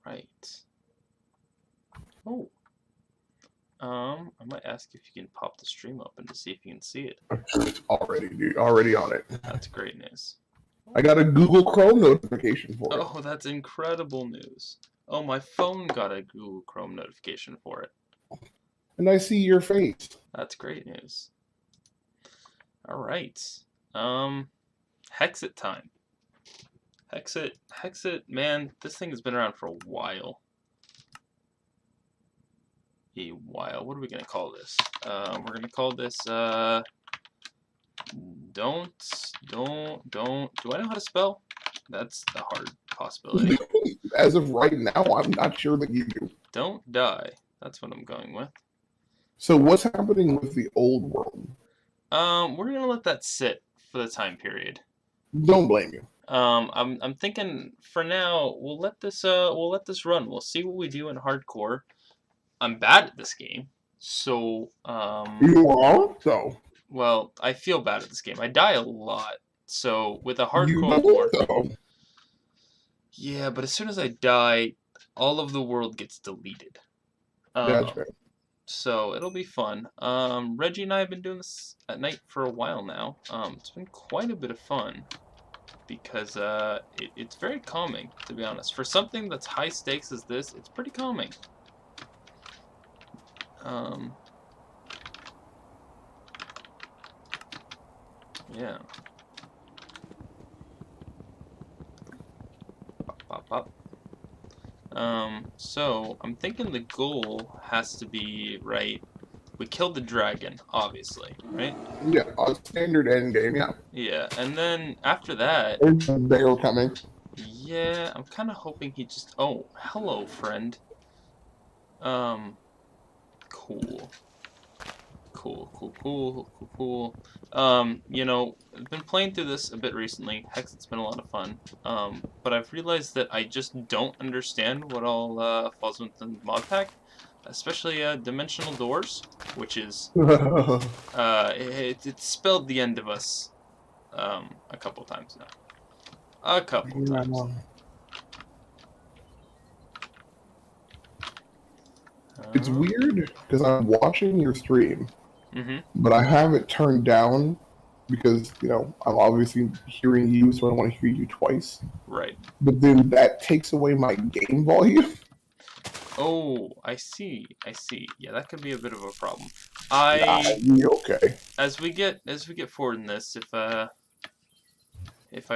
Right. Oh. I might ask if you can pop the stream open to see if you can see it. Already, dude. Already on it. That's great news. I got a Google Chrome notification for it. Oh, that's incredible news. Oh, my phone got a Google Chrome notification for it. And I see your face. That's great news. All right. Hexxit time. Hexxit, man, this thing has been around for a while. What are we gonna call this? We're gonna call this don't. Do I know how to spell? That's the hard possibility. As of right now, I'm not sure that you do. Don't die. That's what I'm going with. So what's happening with the old world? We're gonna let that sit for the time period. Don't blame you. I'm thinking for now we'll let this run. We'll see what we do in hardcore. I'm bad at this game, so You are though. well, I feel bad at this game. I die a lot, so with a You hardcore don't, war, though. yeah. But as soon as I die, all of the world gets deleted. That's right. So it'll be fun. Reggie and I have been doing this at night for a while now. It's been quite a bit of fun because it's very calming, to be honest. For something that's high stakes as this, it's pretty calming. Yeah. Pop, pop. So I'm thinking the goal has to be, right, we killed the dragon, obviously, right? Yeah, a standard end game, yeah. Yeah, and then after that, There's a bear coming. yeah, I'm kind of hoping he just, oh, hello, friend. Cool. Cool. You know, I've been playing through this a bit recently. Hexxit's been a lot of fun. But I've realized that I just don't understand what all falls within the mod pack, especially dimensional doors, which is it spelled the end of us a couple times now. A couple times. It's weird because I'm watching your stream, Mm-hmm. but I have it turned down because, you know, I'm obviously hearing you, so I don't want to hear you twice. Right. But then that takes away my game volume. Oh, I see. Yeah, that could be a bit of a problem. Okay. As we get forward in this, if I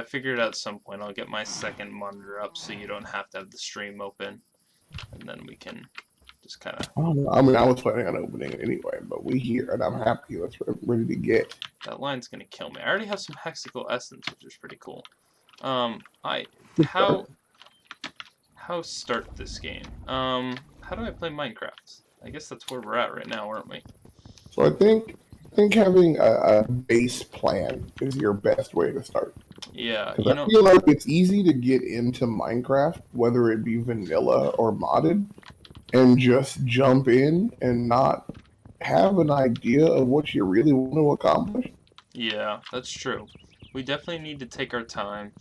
figure it out at some point, I'll get my second monitor up so you don't have to have the stream open, and then we can just kind of. I mean, I was planning on opening it anyway, but we here, and I'm happy. That's what I'm ready to get. That line's gonna kill me. I already have some hexical essence, which is pretty cool. How start this game? How do I play Minecraft? I guess that's where we're at right now, aren't we? So I think having a base plan is your best way to start. Yeah, you know, I feel like it's easy to get into Minecraft, whether it be vanilla or modded, and just jump in and not have an idea of what you really want to accomplish. Yeah, that's true. We definitely need to take our time,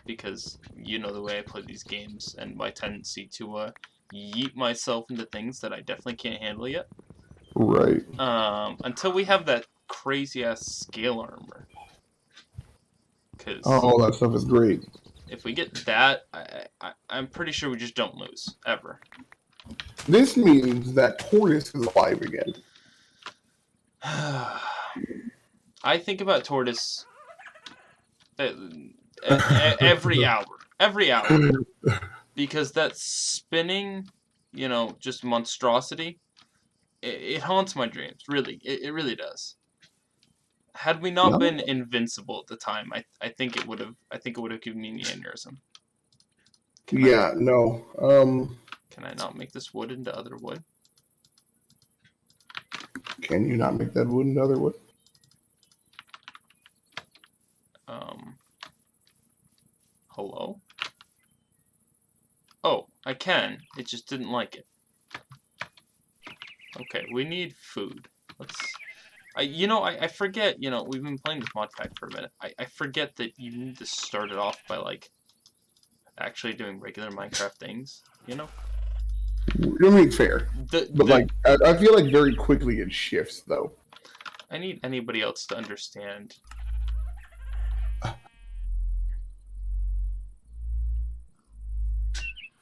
because you know the way I play these games and my tendency to yeet myself into things that I definitely can't handle yet. Right. Until we have that crazy ass scale armor. Oh, that stuff is great. If we get that, I'm pretty sure we just don't lose ever. This means that Tortoise is alive again. I think about Tortoise every hour. Because that spinning, you know, just monstrosity, it haunts my dreams. Really, it really does. Had we not been invincible at the time, I think it would have given me an aneurysm. Can I not make this wood into other wood? Can you not make that wood into other wood? Hello? Oh, I can. It just didn't like it. Okay, we need food. I forget, we've been playing this mod pack for a minute. I forget that you need to start it off by, like, actually doing regular Minecraft things, you know? I mean, fair. But The like, I feel like very quickly it shifts though. I need anybody else to understand.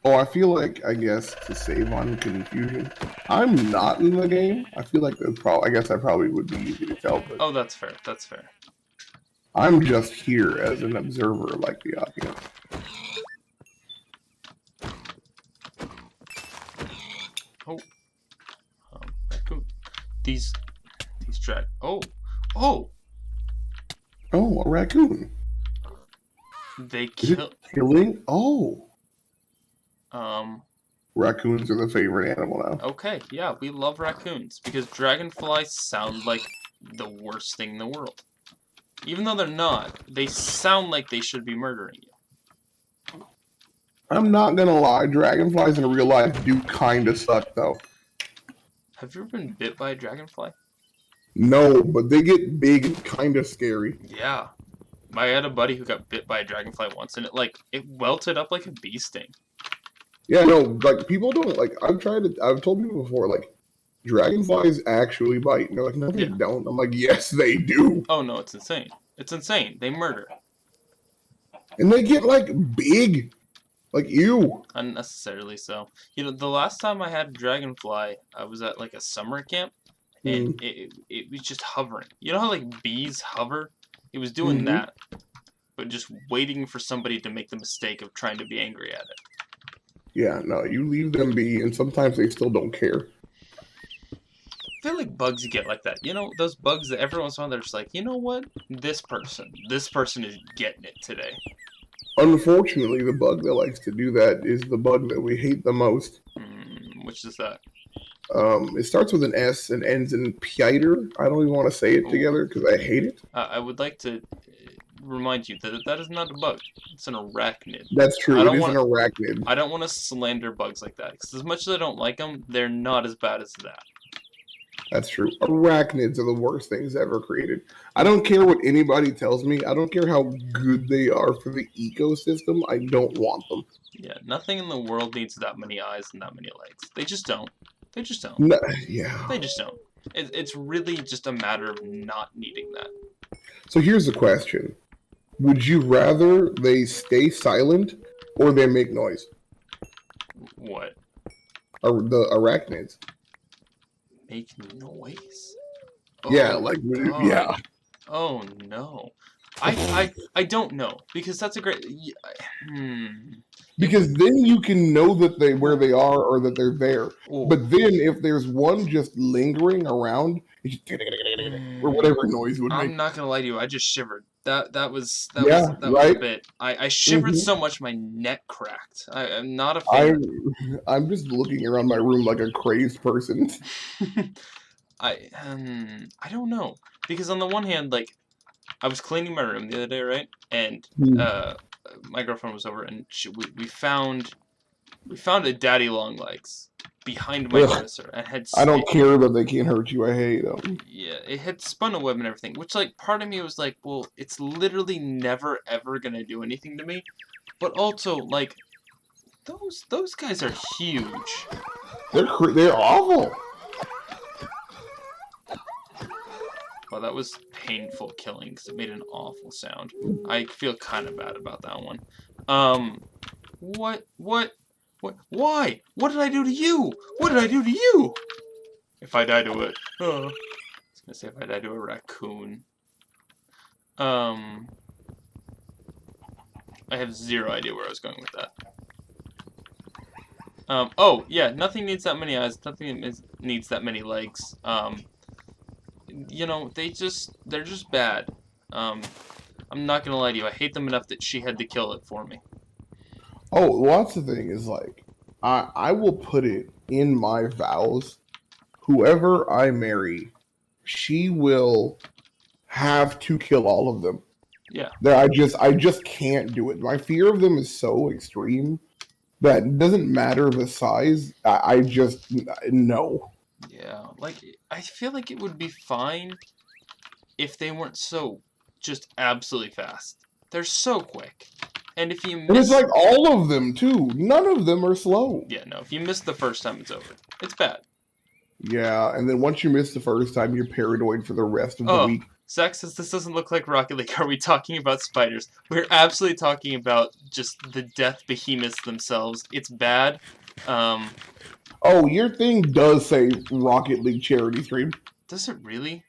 Oh, I feel like, I guess, to save on confusion, I'm not in the game. I feel like I guess I probably would be easy to tell, but Oh, that's fair. That's fair. I'm just here as an observer, like the audience. Oh, raccoon. These drag. Oh, oh, Oh, a raccoon. they Is it kill. killing? Oh, Um. raccoons are the favorite animal now. Okay, yeah, we love raccoons because dragonflies sound like the worst thing in the world. Even though they're not, they sound like they should be murdering you. I'm not gonna lie, dragonflies in real life do kind of suck though. Have you ever been bit by a dragonfly? No, but they get big and kind of scary. Yeah. I had a buddy who got bit by a dragonfly once, and it welted up like a bee sting. Yeah, no, like people don't like. I've told people before, like dragonflies actually bite. And they're like, no, they Yeah. don't. I'm like, yes, they do. Oh no, it's insane. It's insane. They murder. And they get like big, like you. Unnecessarily so. You know, the last time I had a dragonfly, I was at like a summer camp, and it was just hovering. You know how like bees hover? It was doing Mm-hmm. that, but just waiting for somebody to make the mistake of trying to be angry at it. Yeah, no, you leave them be, and sometimes they still don't care. I feel like bugs get like that. You know, those bugs that every once in a while they're just like, you know what? This person is getting it today. Unfortunately, the bug that likes to do that is the bug that we hate the most. Which is that? It starts with an S and ends in Pieter. I don't even want to say it together because I hate it. I would like to remind you that that is not a bug. It's an arachnid. That's true. It is an arachnid. I don't want to slander bugs like that because as much as I don't like them, they're not as bad as that. That's true. Arachnids are the worst things ever created. I don't care what anybody tells me. I don't care how good they are for the ecosystem. I don't want them. Yeah, nothing in the world needs that many eyes and that many legs. They just don't. They just don't. No, yeah. They just don't. It's really just a matter of not needing that. So here's the question. Would you rather they stay silent or they make noise? What? Or the arachnids? Make noise? Yeah, Oh, like, God. yeah. Oh, no. I don't know because that's a great. Because then you can know that where they are or that they're there. Oh. But then if there's one just lingering around, it's just or whatever noise it would make. I'm not gonna lie to you. I just shivered. That was right? a bit. I shivered so much my neck cracked. I'm not a fan. I'm just looking around my room like a crazed person. I don't know because on the one hand, like I was cleaning my room the other day, right? And my girlfriend was over, and we found a daddy long legs behind my dresser, and had. I don't care that they can't hurt you. I hate them. Yeah, it had spun a web and everything, which like part of me was like, well, it's literally never ever gonna do anything to me, but also like those guys are huge. They're awful. Well, that was painful killing because it made an awful sound. I feel kind of bad about that one. What? Why? What did I do to you? What did I do to you? If I die to it, I was gonna say if I die to a raccoon. I have zero idea where I was going with that. Oh yeah, nothing needs that many eyes. Nothing needs that many legs. You know, they're just bad. I'm not gonna lie to you. I hate them enough that she had to kill it for me. Oh, well, that's the thing is like, I will put it in my vows. Whoever I marry, she will have to kill all of them. Yeah. I just can't do it. My fear of them is so extreme that it doesn't matter the size. I just no. Yeah, like I feel like it would be fine if they weren't so just absolutely fast. They're so quick. And if you And it's miss... like all of them, too. None of them are slow. Yeah, no, if you miss the first time, it's over. It's bad. Yeah, and then once you miss the first time, you're paranoid for the rest of the Oh, week. Zach says this doesn't look like Rocket League. Are we talking about spiders? We're absolutely talking about just the death behemoths themselves. It's bad. Oh, your thing does say Rocket League charity stream. Does it really?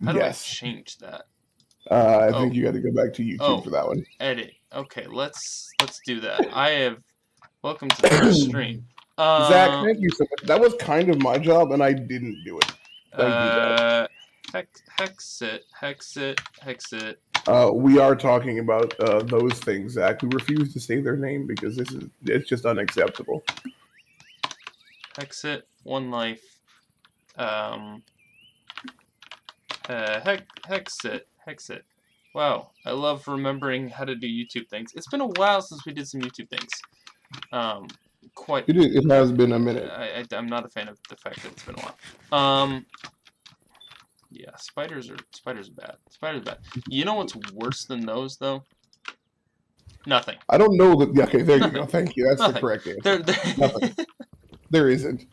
How do I Yes. change that? I Oh, think you got to go back to YouTube for that one. edit. Okay, let's do that. I have... Welcome to the first stream. Zach, thank you so much. That was kind of my job, and I didn't do it. Thank you, Zach. Hexxit. We are talking about those things, Zach. We refuse to say their name because it's just unacceptable. Hexxit, One Life. Hexxit. Wow, I love remembering how to do YouTube things. It's been a while since we did some YouTube things. It has been a minute. I'm not a fan of the fact that it's been a while. Yeah, spiders are bad. Spiders are bad. You know what's worse than those though? Nothing. I don't know that. Yeah, okay, there Nothing. you go. Thank you. That's Nothing. the correct answer. Nothing. There isn't.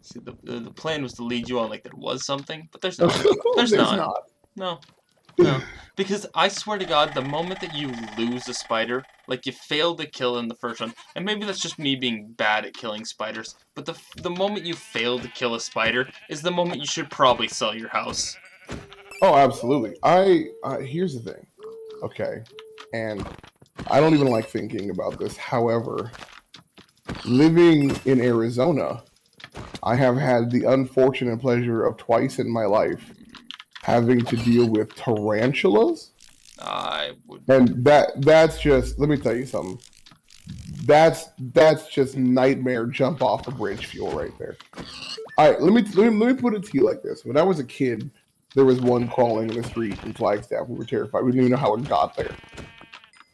See, the plan was to lead you on like there was something, but there's not. There's not. No. Because I swear to God, the moment that you lose a spider, like you failed to kill in the first one, and maybe that's just me being bad at killing spiders, but the moment you fail to kill a spider is the moment you should probably sell your house. Oh, absolutely. Here's the thing. Okay. And I don't even like thinking about this. However, living in Arizona, I have had the unfortunate pleasure of twice in my life having to deal with tarantulas. I would. And that's just, let me tell you something. That's just nightmare jump off the bridge fuel right there. All right, let me put it to you like this. When I was a kid, there was one crawling in the street in Flagstaff. We were terrified. We didn't even know how it got there.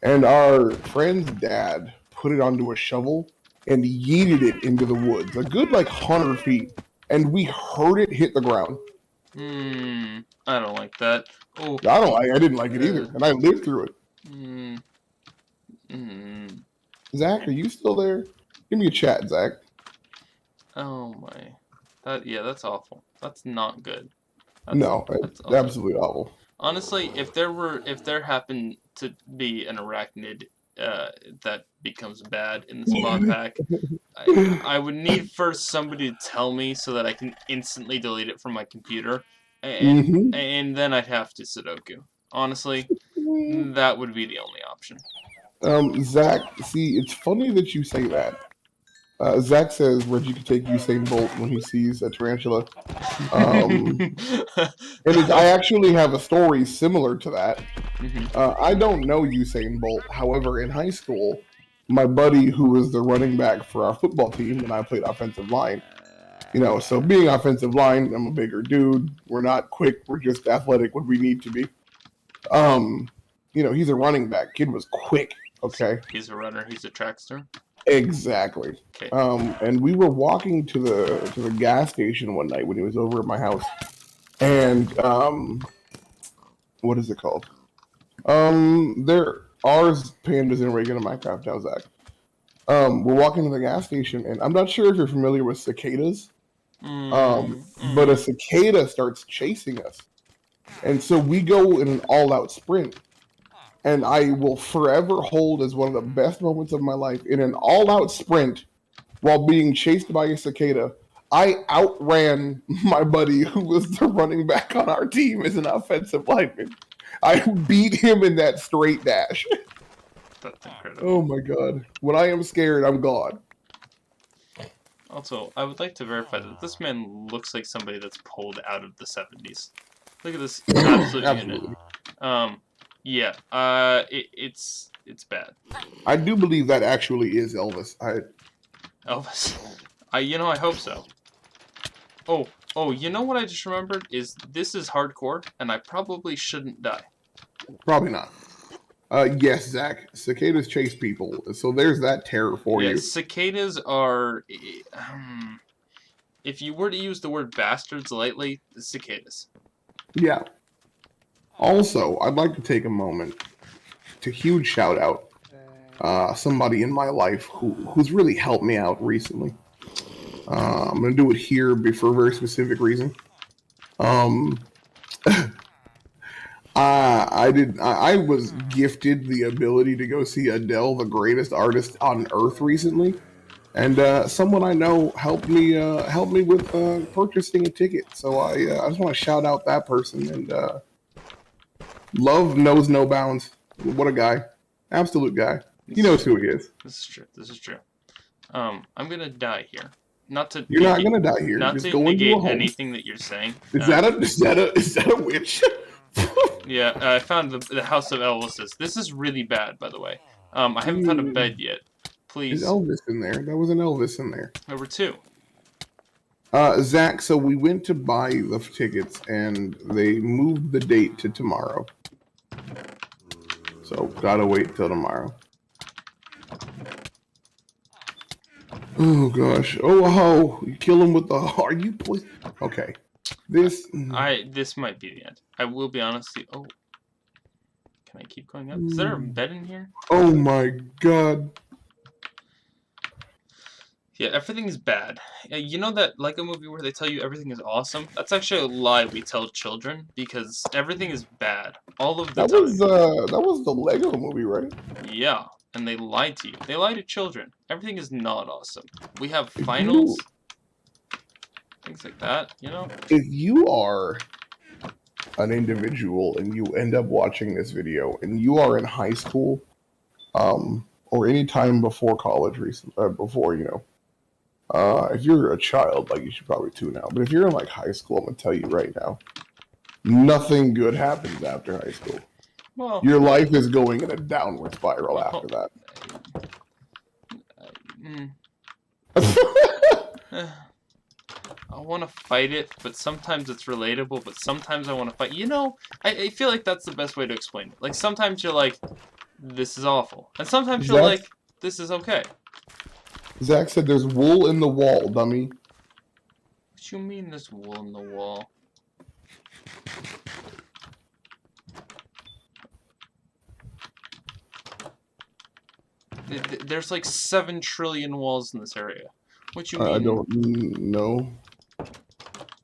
And our friend's dad put it onto a shovel and yeeted it into the woods, a good like 100 feet. And we heard it hit the ground. I don't like that. Oh, I didn't like it either, and I lived through it. Zach, are you still there? Give me a chat, Zach. Oh my, that's awful. That's not good. That's absolutely awful. Honestly, if there happened to be an arachnid that becomes bad in the spawn pack, I would need first somebody to tell me so that I can instantly delete it from my computer, and then I'd have to Sudoku. Honestly, that would be the only option. Zach, see, it's funny that you say that. Zach says Reggie could take Usain Bolt when he sees a tarantula. I actually have a story similar to that. I don't know Usain Bolt. However, in high school, my buddy who was the running back for our football team, and I played offensive line. So being offensive line, I'm a bigger dude. We're not quick. We're just athletic when we need to be. He's a running back. Kid was quick. Okay. He's a runner. He's a trackster. Exactly. Okay. And we were walking to the gas station one night when he was over at my house, and what is it called? Ours pandas in regular Minecraft now, Zach. We're walking to the gas station, and I'm not sure if you're familiar with cicadas. But a cicada starts chasing us, and so we go in an all-out sprint. And I will forever hold as one of the best moments of my life in an all-out sprint while being chased by a cicada. I outran my buddy who was the running back on our team as an offensive lineman. I beat him in that straight dash. That's incredible. Oh my God. When I am scared, I'm gone. Also, I would like to verify that this man looks like somebody that's pulled out of the 70s. Look at this absolute unit. Yeah, it's bad. I do believe that actually is Elvis. Elvis. I hope so. Oh, you know what I just remembered is this is hardcore, and I probably shouldn't die. Probably not. Yes, Zach. Cicadas chase people, so there's that terror for you. Cicadas are. If you were to use the word bastards lightly, cicadas. Yeah. Also, I'd like to take a moment to huge shout out somebody in my life who's really helped me out recently. I'm gonna do it here for a very specific reason. Um, I was gifted the ability to go see Adele, the greatest artist on earth, recently, and someone I know helped me with purchasing a ticket. So I just want to shout out that person, and love knows no bounds. What a guy, absolute guy. He knows who he is. This is true. This is true. I'm gonna die here. Not to You're not negate, gonna die here. not Just to go into a negate home. anything that you're saying. Is that a witch? Yeah, I found the House of Elvises. This is really bad, by the way. I haven't found a bed yet. Is Please. Elvis in there? There was an Elvis in there. Number 2. Zach, so we went to buy the tickets and they moved the date to tomorrow. So gotta wait till tomorrow. Oh gosh. Oh, ho. You kill him with the. Are you please? Okay. This. This might be the end. I will be honest. Oh, can I keep going up? Is there a bed in here? Oh my god. Yeah, everything is bad. You know that Lego movie where they tell you everything is awesome? That's actually a lie we tell children because everything is bad all of the time. That was the Lego movie, right? Yeah, and they lie to you. They lie to children. Everything is not awesome. We have finals, things like that, you know? If you are an individual and you end up watching this video and you are in high school, or any time before college, before, if you're a child, like, you should probably tune out. But if you're in like high school, I'm gonna tell you right now, nothing good happens after high school. Well, your life is going in a downward spiral after that. I want to fight it, but sometimes it's relatable, but sometimes I want to fight. You know, I feel like that's the best way to explain it. Like, sometimes you're like, this is awful. And sometimes you're like, this is okay. Zach said there's wool in the wall, dummy. What you mean there's wool in the wall? There's like 7 trillion walls in this area. What you mean? I don't know.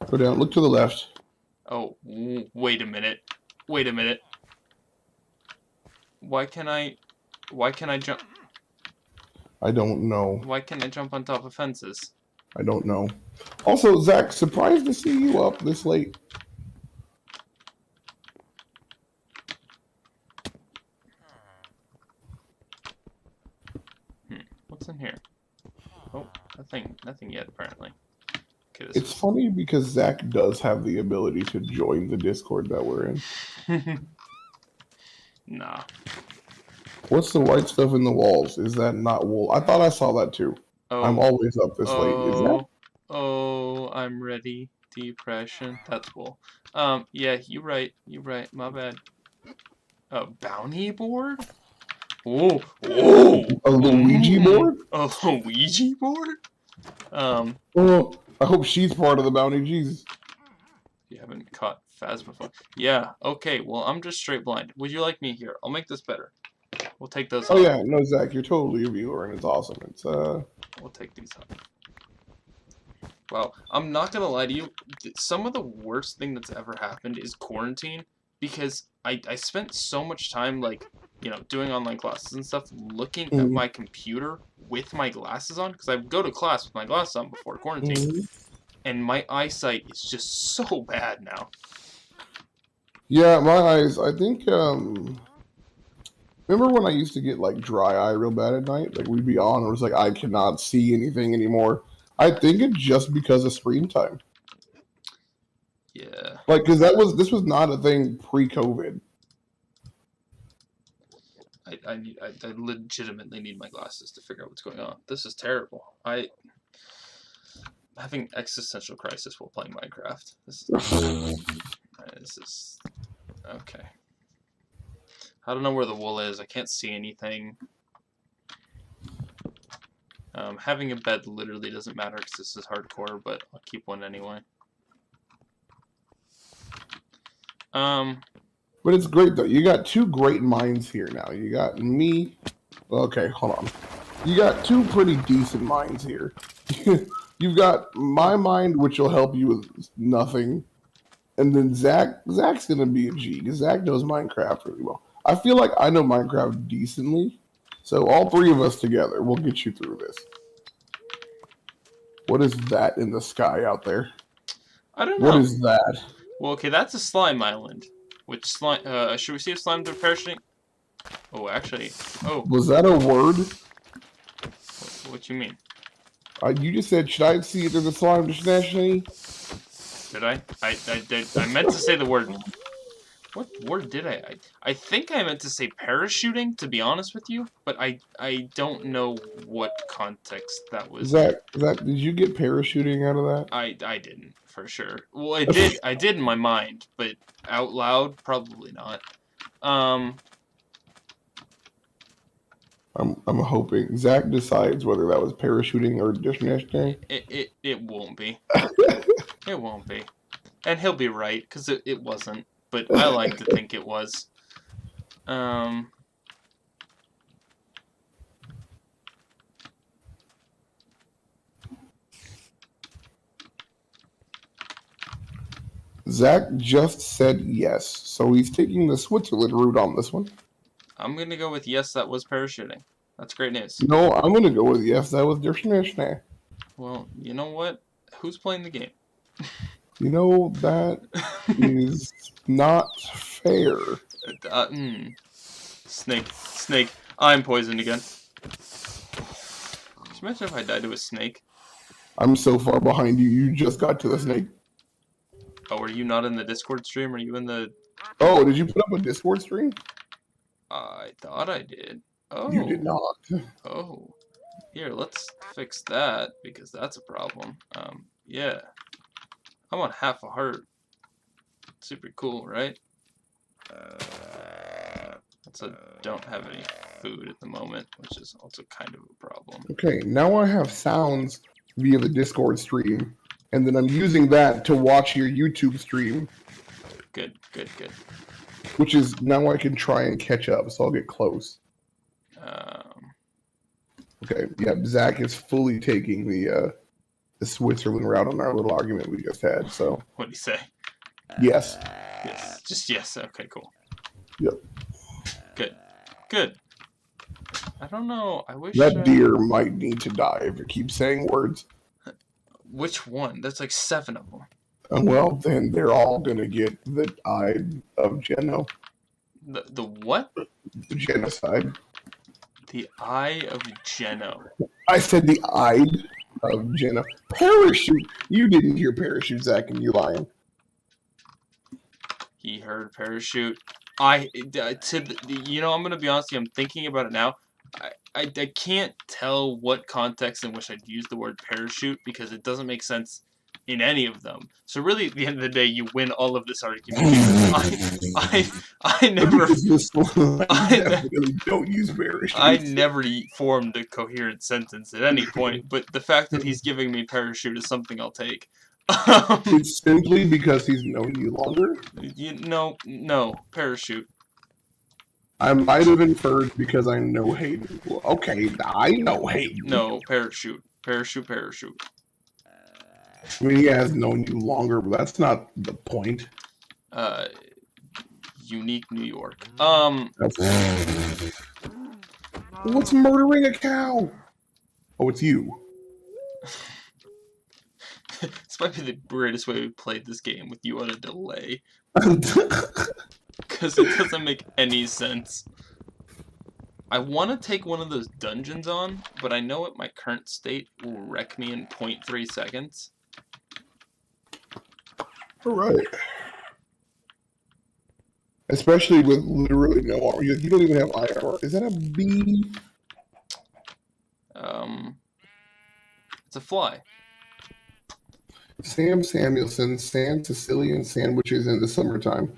Go down. Look to the left. Oh, wait a minute. Wait a minute. Why can I jump? I don't know. Why can't I jump on top of fences? I don't know. Also, Zach, surprised to see you up this late. What's in here? Oh, nothing yet, apparently. Okay, it's funny because Zach does have the ability to join the Discord that we're in. Nah. What's the white stuff in the walls? Is that not wool? I thought I saw that too. Oh. I'm always up this late. Is that? Oh, I'm ready. Depression. That's wool. Yeah, you're right. You're right. My bad. A bounty board? Oh, a Luigi board? A Luigi board? Oh, I hope she's part of the bounty. Jesus. You haven't caught Phasmophobia. Yeah. Okay. Well, I'm just straight blind. Would you like me here? I'll make this better. We'll take those. Oh off. Yeah, no, Zach, you're totally a viewer, and it's awesome. It's We'll take these off. Wow, I'm not gonna lie to you. Some of the worst thing that's ever happened is quarantine, because I spent so much time, like, you know, doing online classes and stuff, looking at my computer with my glasses on, because I would go to class with my glasses on before quarantine, and my eyesight is just so bad now. Yeah, my eyes. I think. Remember when I used to get like dry eye real bad at night? Like, we'd be on, and it was like I cannot see anything anymore. I think it's just because of screen time. Yeah. Like, because this was not a thing pre-COVID. I legitimately need my glasses to figure out what's going on. This is terrible. Having existential crisis while playing Minecraft. This is okay. I don't know where the wool is. I can't see anything. Having a bed literally doesn't matter because this is hardcore, but I'll keep one anyway. But it's great though. You got 2 great minds here now. You got me Okay, hold on. You got two pretty decent minds here. You've got my mind, which will help you with nothing, and then Zach's gonna be a G because Zach knows Minecraft really well. I feel like I know Minecraft decently, so all three of us together will get you through this. What is that in the sky out there? I don't What know. is that? Well, okay, that's a slime island. Which slime? Should we see if slimes are parachuting? Oh, actually. Oh, Was that a word? what you mean? You just said, should I see if there's a slime destination? Did I? I did. I meant to say the word. What word did I think I meant to say parachuting, to be honest with you, but I don't know what context that was in. Did you get parachuting out of that? I didn't, for sure. Well, I did in my mind, but out loud, probably not. I'm hoping Zach decides whether that was parachuting or destination. It won't be. It won't be. And he'll be right, because it wasn't. But I like to think it was. Zach just said yes, so he's taking the Switzerland route on this one. I'm gonna go with yes, that was parachuting. That's great news. No, I'm gonna go with yes, that was destination. Well, you know what? Who's playing the game? You know, that is not fair. Snake. I'm poisoned again. Could you imagine if I died to a snake? I'm so far behind you, you just got to the snake. Oh, are you not in the Discord stream? Are you in the... Oh, did you put up a Discord stream? I thought I did. Oh. You did not. Oh. Here, let's fix that, because that's a problem. Yeah. I'm on half a heart. Super cool, right? Also, don't have any food at the moment, which is also kind of a problem. Okay, now I have sounds via the Discord stream, and then I'm using that to watch your YouTube stream. Good. Which is, now I can try and catch up, so I'll get close. Okay, yeah, Zach is fully taking the Switzerland route on our little argument we just had, so. What'd he say? Yes. Yes. Just yes. Okay, cool. Yep. Good. I don't know. I wish... That deer might need to die if it keeps saying words. Which one? There's like 7 of them. Well, then they're all gonna get the eye of Geno. The what? The genocide. The Eye of Geno. I said the eye of Geno. Parachute! You didn't hear parachute, Zach, and you lying. He heard parachute. I'm gonna be honest with you, I'm thinking about it now. I can't tell what context in which I'd use the word parachute because it doesn't make sense in any of them. So really, at the end of the day, you win all of this argument because I never don't use parachute. I never formed a coherent sentence at any point. But the fact that he's giving me parachute is something I'll take. It's simply because he's known you longer? No, parachute. I might have inferred because I know Hayden. Okay, I know Hayden. No, parachute. Parachute. I mean, he has known you longer, but that's not the point. Unique New York. What's murdering a cow? Oh, it's you. This might be the greatest way we played this game with you on a delay. Because it doesn't make any sense. I want to take one of those dungeons on, but I know at my current state will wreck me in 0.3 seconds. Alright. Especially with literally no armor. You don't even have armor. Is that a bee? It's a fly. Sam Samuelson, San Sicilian sandwiches in the summertime.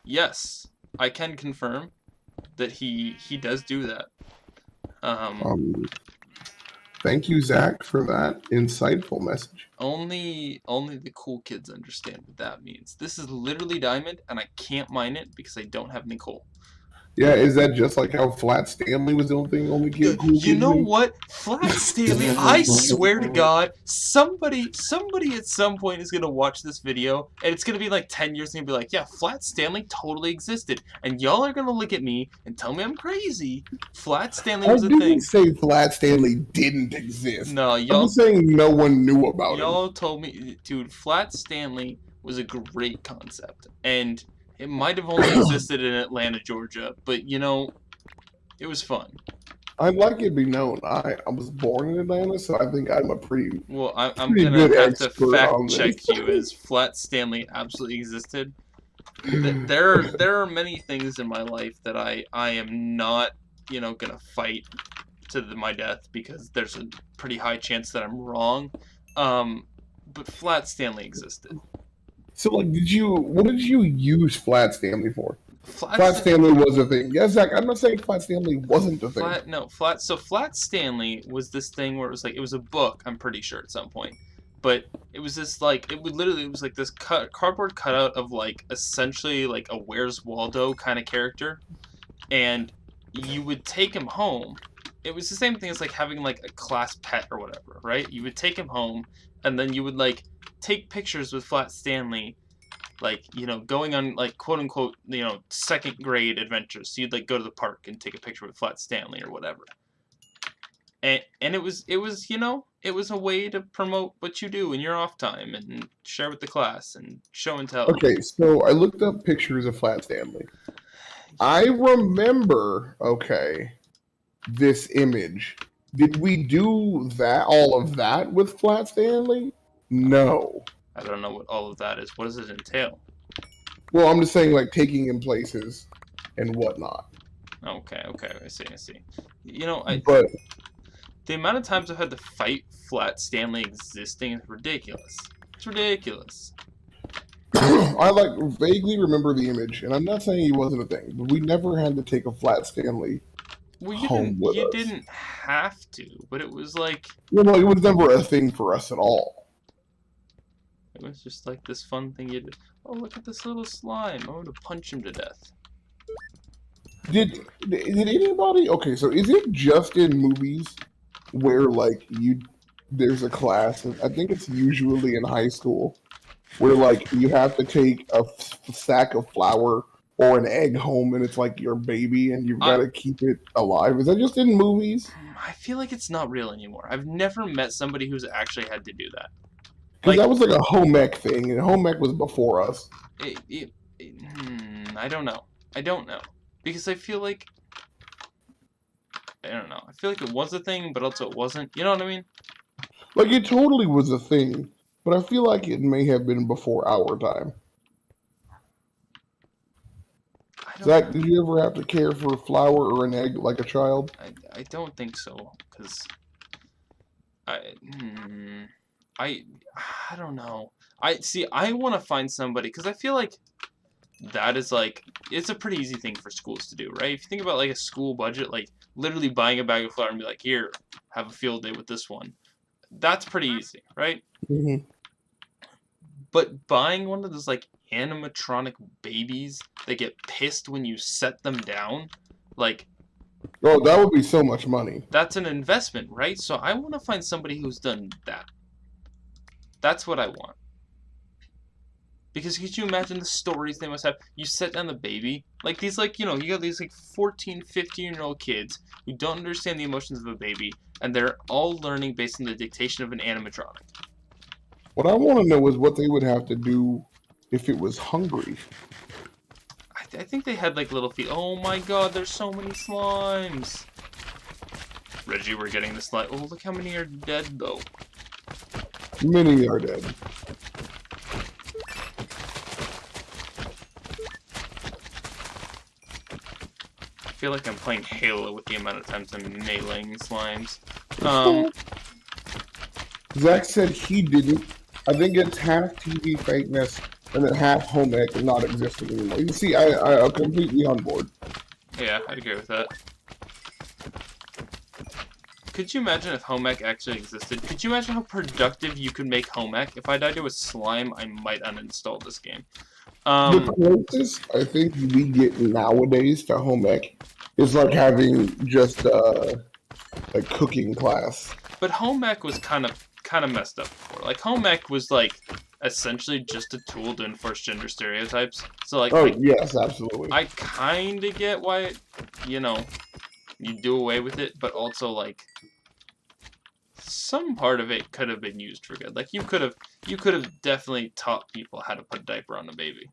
Yes, I can confirm that he does do that. Thank you, Zach, for that insightful message. Only the cool kids understand what that means. This is literally diamond, and I can't mine it because I don't have any coal. Yeah, is that just like how Flat Stanley was the only thing only cool You kids know knew? what? Flat Stanley, I swear to God, somebody at some point is gonna watch this video, and it's gonna be like 10 years and be like, yeah, Flat Stanley totally existed. And y'all are gonna look at me and tell me I'm crazy. Flat Stanley I was a didn't thing. say Flat Stanley didn't exist. No, I'm just saying no one knew about him. y'all told me, dude, Flat Stanley was a great concept. And it might have only existed in Atlanta, Georgia, but you know, it was fun. I'd like it to be known. I was born in Atlanta, so I think I'm a Well, I'm pretty gonna good have to expert fact on this. check you as Flat Stanley absolutely existed. There are many things in my life that I am not, you know, gonna fight to my death because there's a pretty high chance that I'm wrong. But Flat Stanley existed. So, like, what did you use Flat Stanley for? Flat Flat Sta- Stanley was a thing. Yeah, Zach, I'm not saying Flat Stanley wasn't a thing. Flat no flat so Flat Stanley was this thing where it was like it was a book, I'm pretty sure at some point. But it was this like it was like this cardboard cutout of like essentially like a Where's Waldo kind of character, and you would take him home. It was the same thing as like having like a class pet or whatever, right? You would take him home, and then you would like take pictures with Flat Stanley, like, you know, going on like quote unquote, you know, second grade adventures. So you'd like go to the park and take a picture with Flat Stanley or whatever. And it was you know, it was a way to promote what you do in your off time and share with the class and show and tell. Okay, so I looked up pictures of Flat Stanley. I remember, okay, this image. Did we do that, all of that with Flat Stanley? No. I don't know what all of that is. What does it entail? Well, I'm just saying, like, taking him places and whatnot. Okay, I see. You know, But the amount of times I've had to fight Flat Stanley existing is ridiculous. It's ridiculous. I like vaguely remember the image, and I'm not saying he wasn't a thing, but we never had to take a Flat Stanley Well, home with you us. didn't have to, but it was like You know, it was never a thing for us at all. it was just like this fun thing you did. Oh, look at this little slime. I'm gonna punch him to death. Did anybody? Okay, so is it just in movies where like there's a class, and I think it's usually in high school, where like you have to take a sack of flour or an egg home, and it's like your baby, and you've got I to keep it alive. Is that just in movies? I feel like it's not real anymore. I've never met somebody who's actually had to do that. Because Like that was like a home ec thing, and home ec was before us. I don't know. I don't know because I feel like I don't know. I feel like it was a thing, but also it wasn't. You know what I mean? Like it totally was a thing, but I feel like it may have been before our time. I don't. Zach, did you ever have to care for flour or an egg like a child? I don't think so because I I I don't know. I see. I want to find somebody because I feel like that is like it's a pretty easy thing for schools to do, right? If you think about like a school budget, like literally buying a bag of flour and be like, here, have a field day with this one. That's pretty easy, right? Mm-hmm. But buying one of those like animatronic babies that get pissed when you set them down, like Oh, that would be so much money. that's an investment, right? So I want to find somebody who's done that. That's what I want. Because could you imagine the stories they must have? You set down the baby, like these like, you know, you got these like 14, 15-year-old kids who don't understand the emotions of a baby, and they're all learning based on the dictation of an animatronic. What I want to know is what they would have to do if it was hungry. I think they had like little feet. Oh my god, there's so many slimes. Reggie, we're getting the slime. Oh, look how many are dead though. Many are dead. I feel like I'm playing Halo with the amount of times I'm meleeing slimes. Zach said he didn't. I think it's half TV fakeness and then half home ec and not existing anymore. You see, I'm completely on board. Yeah, I'd agree with that. Could you imagine if home ec actually existed? Could you imagine how productive you could make home ec? If I died to a slime, I might uninstall this game. The Um, closest I think we get nowadays to home ec is like having just a cooking class. but home ec was kind of messed up before. Like home ec was like essentially just a tool to enforce gender stereotypes. So like Oh I yes, absolutely. I kind of get why, you know, you do away with it, but also like some part of it could have been used for good. Like you could have definitely taught people how to put a diaper on a baby.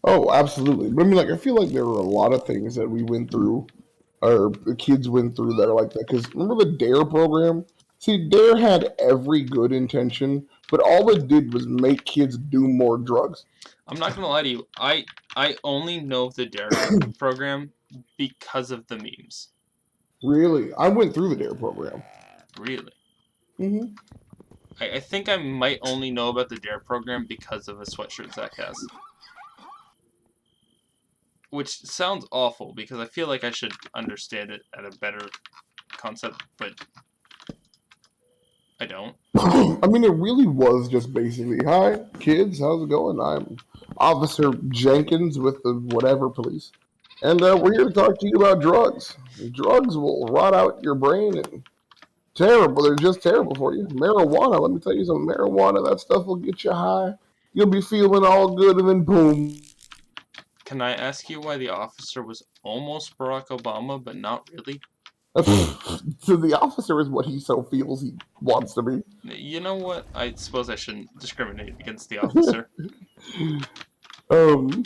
Oh, absolutely. But I mean, like, I feel like there were a lot of things that we went through, or the kids went through that are like that. Because remember the Dare program? See, Dare had every good intention, but all it did was make kids do more drugs. I'm not gonna lie to you. I only know the Dare program because of the memes. Really, I went through the Dare program. Really. Hmm. I think I might only know about the Dare program because of a sweatshirt Zach has. Which sounds awful because I feel like I should understand it at a better concept, but I don't. I mean, it really was just basically, hi, kids, how's it going? I'm Officer Jenkins with the whatever police. And we're here to talk to you about drugs. Drugs will rot out your brain and terrible. They're just terrible for you. Marijuana, let me tell you something. Marijuana, that stuff will get you high. You'll be feeling all good, and then boom. Can I ask you why the officer was almost Barack Obama, but not really? So the officer is what he so feels he wants to be. You know what? I suppose I shouldn't discriminate against the officer. um,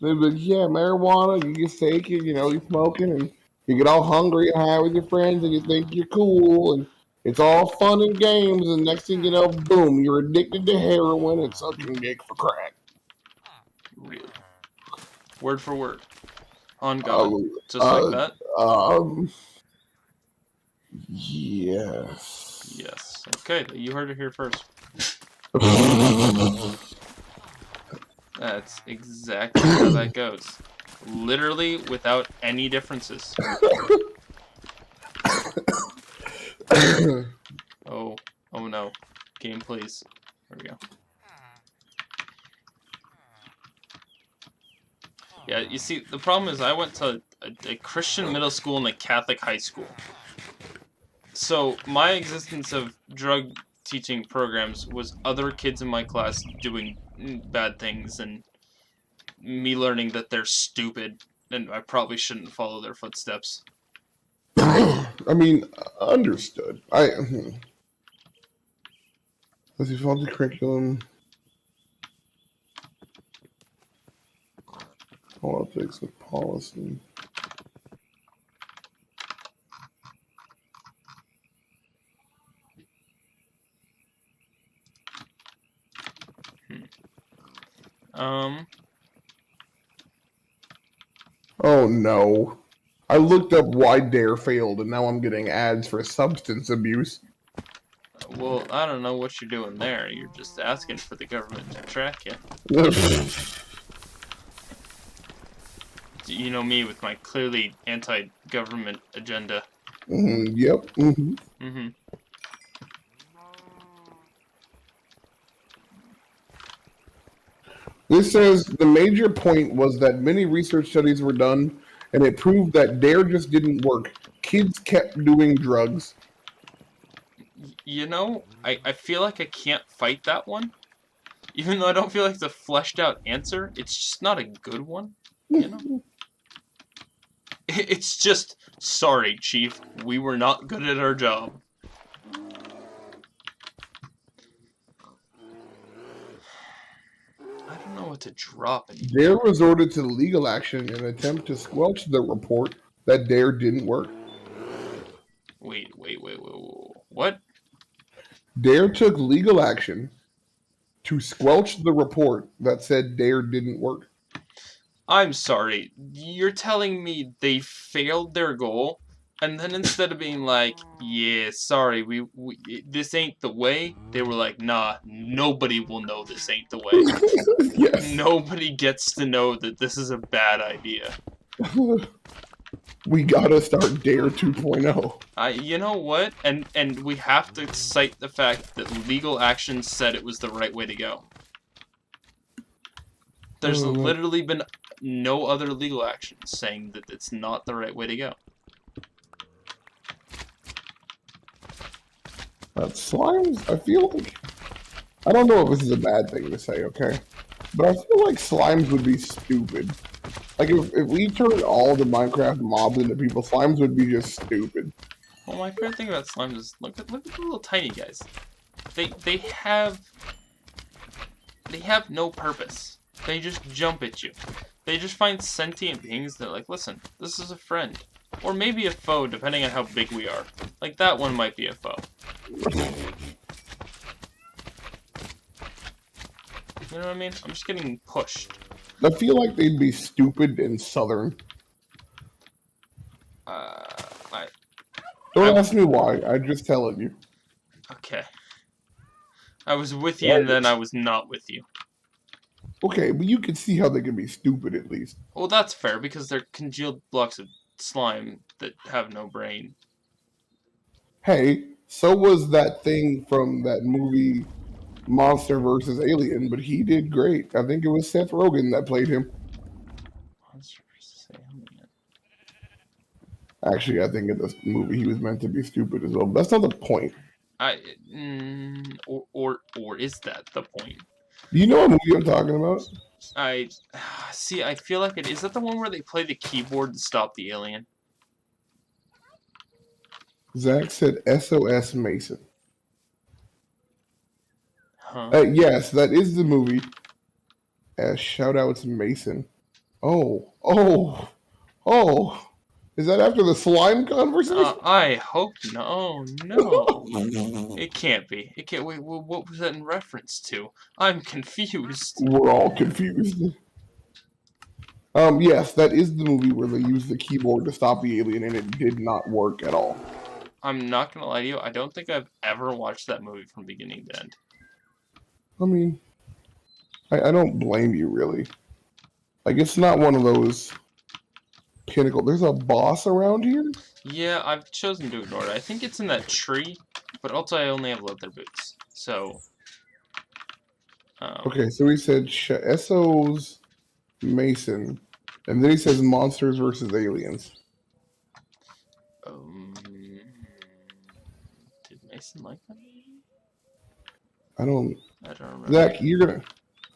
they're like, yeah, marijuana, you just take it, you're smoking, and you get all hungry and high with your friends, and you think you're cool, and it's all fun and games, and next thing you know, boom, you're addicted to heroin and sucking dick for crack. Really. Word for word. On God. Um, Just like uh, that? um, yes. Yes. Okay, you heard it here first. That's exactly how that goes. Literally without any differences. Oh, oh no. Game, please. There we go. Yeah, you see, the problem is I went to a Christian middle school and a Catholic high school. So my existence of drug teaching programs was other kids in my class doing bad things and me learning that they're stupid and I probably shouldn't follow their footsteps. I mean, understood. Let's see, faulty curriculum, politics with policy. Um, Oh no. I looked up why Dare failed, and now I'm getting ads for substance abuse. well, I don't know what you're doing there. You're just asking for the government to track you. You know me with my clearly anti-government agenda. Yep. Mm-hmm. This says the major point was that many research studies were done, and it proved that Dare just didn't work. Kids kept doing drugs. You know, I feel like I can't fight that one. Even though I don't feel like it's a fleshed out answer, it's just not a good one, you know? It's just, sorry, Chief, we were not good at our job. I don't know what to drop anymore. Dare resorted to legal action in an attempt to squelch the report that Dare didn't work. Wait. What? Dare took legal action to squelch the report that said Dare didn't work. I'm sorry, you're telling me they failed their goal, and then instead of being like, yeah, sorry, we this ain't the way, they were like, nah, nobody will know this ain't the way. Yes. Nobody gets to know that this is a bad idea. We gotta start Dare 2.0. You know what? And we have to cite the fact that legal action said it was the right way to go. There's literally been no other legal action saying that it's not the right way to go. Slimes, I feel like... I don't know if this is a bad thing to say, okay? But I feel like slimes would be stupid. Like, if we turned all the Minecraft mobs into people, slimes would be just stupid. Well, my favorite thing about slimes is look at the little tiny guys. They have no purpose. They just jump at you. They just find sentient beings that are like, listen, this is a friend. Or maybe a foe, depending on how big we are. Like, that one might be a foe. You know what I mean? I'm just getting pushed. I feel like they'd be stupid and southern. Don't ask me why. I'm just telling you. Okay. I was with you, and then I was not with you. Okay, but you can see how they can be stupid at least. Well, that's fair, because they're congealed blocks of slime that have no brain. Hey, so was that thing from that movie Monster vs. Alien, but he did great. I think it was Seth Rogen that played him. Monster vs. Alien. Actually, I think in this movie he was meant to be stupid as well. But that's not the point. Or is that the point? Do you know what movie I'm talking about? See, I feel like it is that the one where they play the keyboard to stop the alien? Zach said SOS Mason. Huh? Yes, that is the movie. Shout outs Mason. Oh. Is that after the slime conversation? I hope no. No. It can't be. It can't. Wait, what was that in reference to? I'm confused. We're all confused. Yes, that is the movie where they used the keyboard to stop the alien, and it did not work at all. I'm not gonna lie to you. I don't think I've ever watched that movie from beginning to end. I mean, I don't blame you, really. Like, it's not one of those pinnacle. There's a boss around here? Yeah, I've chosen to ignore it. I think it's in that tree, but also I only have leather boots. So... okay, so he said SO's Mason, and then he says Monsters versus Aliens. Did Mason like that? I don't remember. Zach,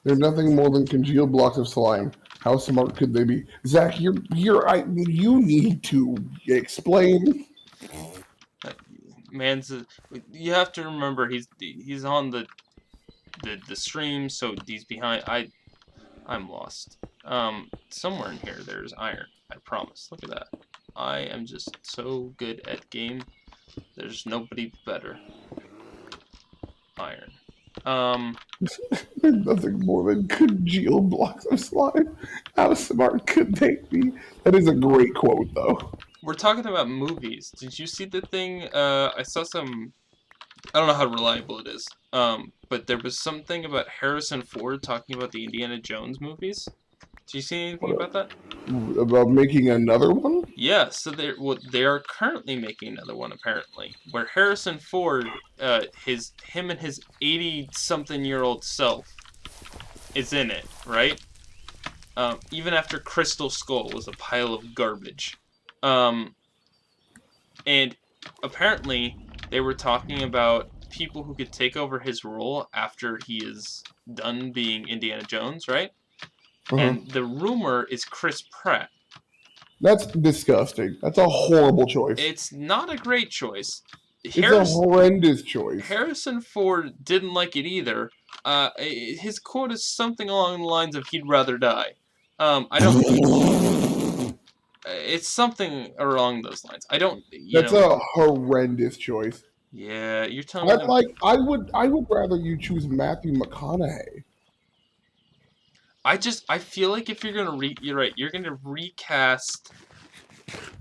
they're nothing more than congealed blocks of slime. How smart could they be? Zach, you need to explain. You have to remember he's on the stream, so he's behind. I'm lost. Somewhere in here there's iron. I promise. Look at that. I am just so good at game. There's nobody better. Iron. Nothing more than congealed blocks of slime. How smart could they be? That is a great quote, though. We're talking about movies. Did you see the thing? I saw some... I don't know how reliable it is. But there was something about Harrison Ford talking about the Indiana Jones movies. Did you see anything about that? About making another one? Yeah, so they are currently making another one, apparently, where Harrison Ford, him and his 80-something-year-old self is in it, right? Even after Crystal Skull was a pile of garbage. And apparently they were talking about people who could take over his role after he is done being Indiana Jones, right? And the rumor is Chris Pratt. That's disgusting. That's a horrible choice. It's not a great choice. It's a horrendous choice. Harrison Ford didn't like it either. His quote is something along the lines of "he'd rather die." I don't. It's something along those lines. I don't. That's a horrendous choice. Yeah, you're telling me. I would rather you choose Matthew McConaughey. I feel like if you're gonna recast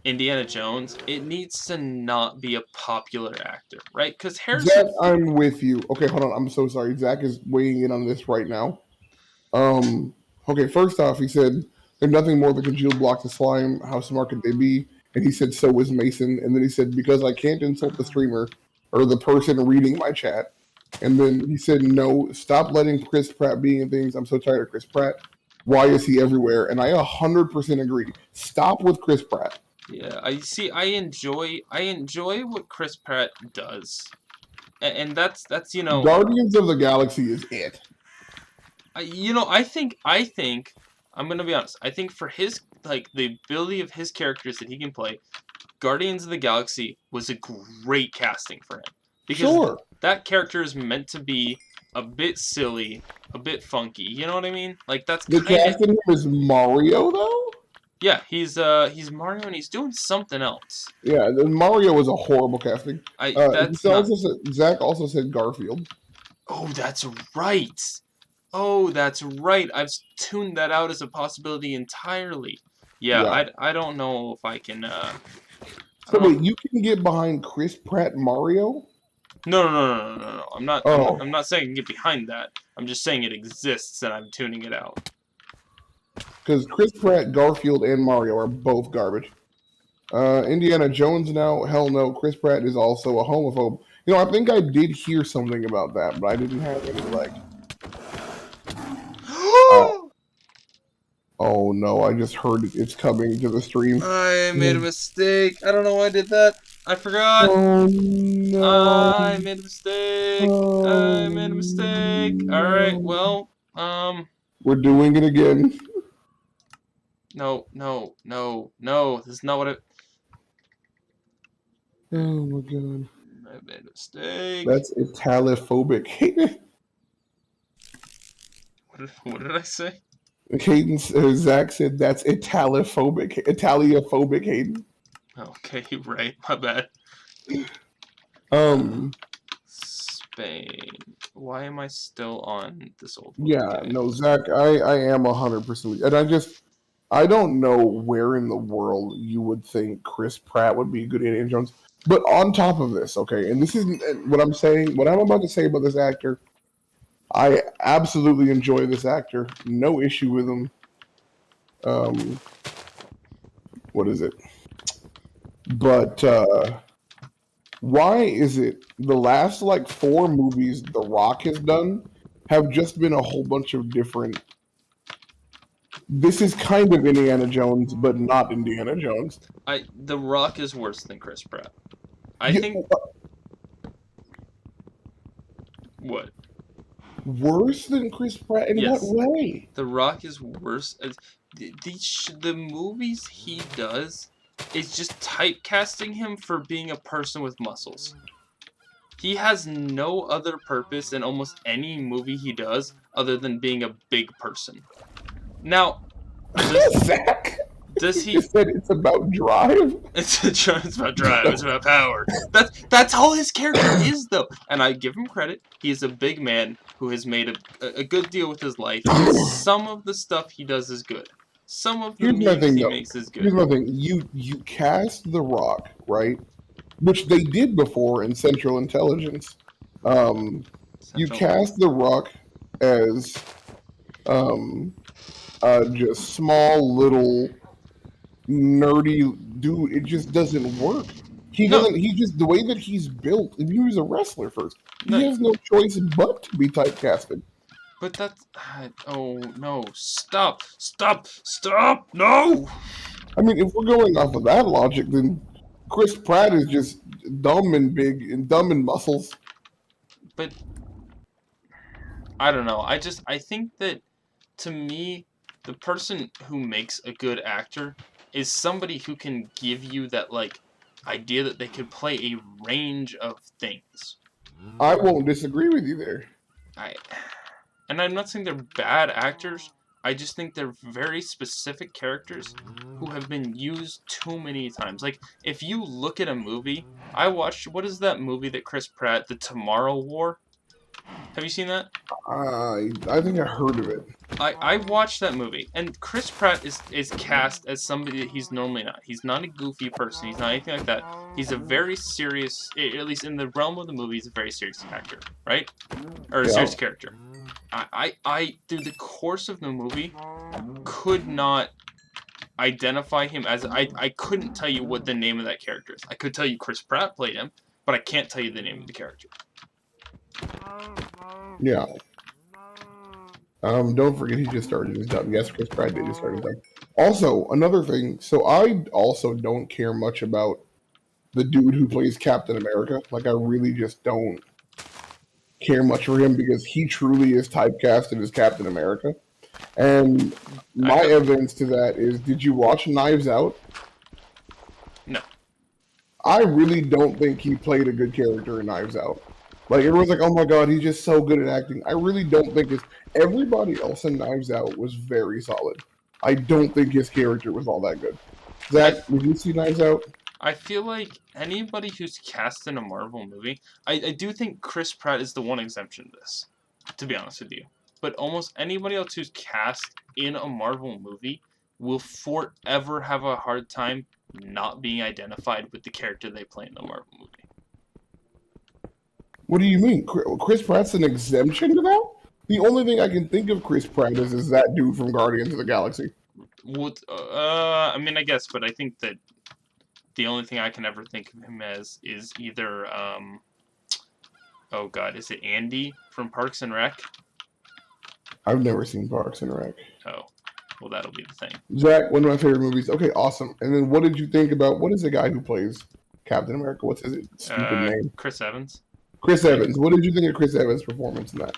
Indiana Jones, it needs to not be a popular actor, right? Because Harrison... Zach, I'm with you. Okay, hold on. I'm so sorry. Zach is weighing in on this right now. Okay, first off, he said, they're nothing more than congealed blocks of slime. How smart could they be? And he said, so was Mason. And then he said, because I can't insult the streamer or the person reading my chat. And then he said, no, stop letting Chris Pratt be in things. I'm so tired of Chris Pratt. Why is he everywhere? And I 100% agree. Stop with Chris Pratt. Yeah, I see. I enjoy what Chris Pratt does, and that's Guardians of the Galaxy is it. I think I'm gonna be honest. I think for his like the ability of his characters that he can play, Guardians of the Galaxy was a great casting for him because Sure. that character is meant to be a bit silly, a bit funky. You know what I mean? Like that's The kind of cast in him is Mario, though? yeah. He's Mario and he's doing something else. Yeah, Mario was a horrible casting. That's not. Zach also said Garfield. Oh, that's right. Oh, that's right. I've tuned that out as a possibility entirely. Yeah, Yeah. I don't know if I can. I So don't. wait, you can get behind Chris Pratt Mario? No, no, no, no, no, no, no. I'm not. I'm not. Oh, I'm not saying I can get behind that. I'm just saying it exists, and I'm tuning it out. because Chris Pratt, Garfield, and Mario are both garbage. Indiana Jones now? Hell no. Chris Pratt is also a homophobe. I think I did hear something about that, but I didn't have any Uh, oh no, I just heard it's coming to the stream. I made a mistake. I don't know why I did that. I forgot. Oh no. I made a mistake. I Oh made a mistake. All right. no. Well, We're doing it again. no, no, no, no. This is not what Oh my god. I made a mistake. That's Italophobic. What did I say? Hayden, Zach said that's Italiophobic, Hayden. Okay, right. My bad. Um, Spain. Why am I still on this old one? yeah, Okay. no, Zach, I am 100%. And I don't know where in the world you would think Chris Pratt would be a good Indiana Jones. But on top of this, okay, and this is what I'm saying, what I'm about to say about this actor, I absolutely enjoy this actor. No issue with him. What is it? But why is it the last like 4 movies The Rock has done have just been a whole bunch of different? This is kind of Indiana Jones, but not Indiana Jones. The Rock is worse than Chris Pratt. I Yeah, think what? worse than Chris Pratt in what Yes. way? The Rock is worse as the movies he does is just typecasting him for being a person with muscles. He has no other purpose in almost any movie he does other than being a big person. Now, Zach, does you he? just said it's about drive. It's about drive. It's about power. That's all his character is, though. And I give him credit. He is a big man who has made a good deal with his life. And some of the stuff he does is good. Some of the Here's my memes thing, he though. makes is Here's good. my thing. You cast The Rock, right? Which they did before in Central Intelligence. You Central. cast The Rock as just small little nerdy dude. It just doesn't work. He No, doesn't. He just the way that he's built. And he was a wrestler first. no. He has no choice but to be typecasted. But that's. Oh no! Stop! Stop! Stop! No! I mean, if we're going off of that logic, then Chris Pratt is just dumb and big and dumb and muscles. But I don't know. I think that to me, the person who makes a good actor is somebody who can give you that like idea that they could play a range of things. I won't disagree with you there. And I'm not saying they're bad actors. I just think they're very specific characters who have been used too many times. Like, if you look at a movie, I watched, what is that movie that Chris Pratt, The Tomorrow War? Have you seen that? I think I heard of it. I watched that movie, and Chris Pratt is cast as somebody that he's normally not. He's not a goofy person. He's not anything like that. He's a very serious, at least in the realm of the movie, he's a very serious actor, right? Or a Yeah. serious character. I, through the course of the movie, could not identify him as, I couldn't tell you what the name of that character is. I could tell you Chris Pratt played him, but I can't tell you the name of the character. Yeah. Don't forget he just started his dub. Yes, Chris Pratt did just start his dub. Also, another thing. So I also don't care much about the dude who plays Captain America. Like I really just don't care much for him because he truly is typecasted as Captain America. And I my feel evidence to that is, did you watch Knives Out? no. I really don't think he played a good character in Knives Out. Like everyone's like, "Oh my god, he's just so good at acting." I really don't think it's. Everybody else in Knives Out was very solid. I don't think his character was all that good. I Zach, did you see Knives Out? I feel like anybody who's cast in a Marvel movie, I do think Chris Pratt is the one exemption to this, to be honest with you. But almost anybody else who's cast in a Marvel movie will forever have a hard time not being identified with the character they play in the Marvel movie. What do you mean? Chris Pratt's an exemption to that? The only thing I can think of Chris Pratt is that dude from Guardians of the Galaxy. I mean, I guess, but I think that the only thing I can ever think of him as is either, oh god, is it Andy from Parks and Rec? I've never seen Parks and Rec. Oh, well, that'll be the thing. Zach, one of my favorite movies. Okay, awesome. And then what did you think about, what is the guy who plays Captain America? What's his stupid name? Chris Evans. Chris Evans. What did you think of Chris Evans' performance in that?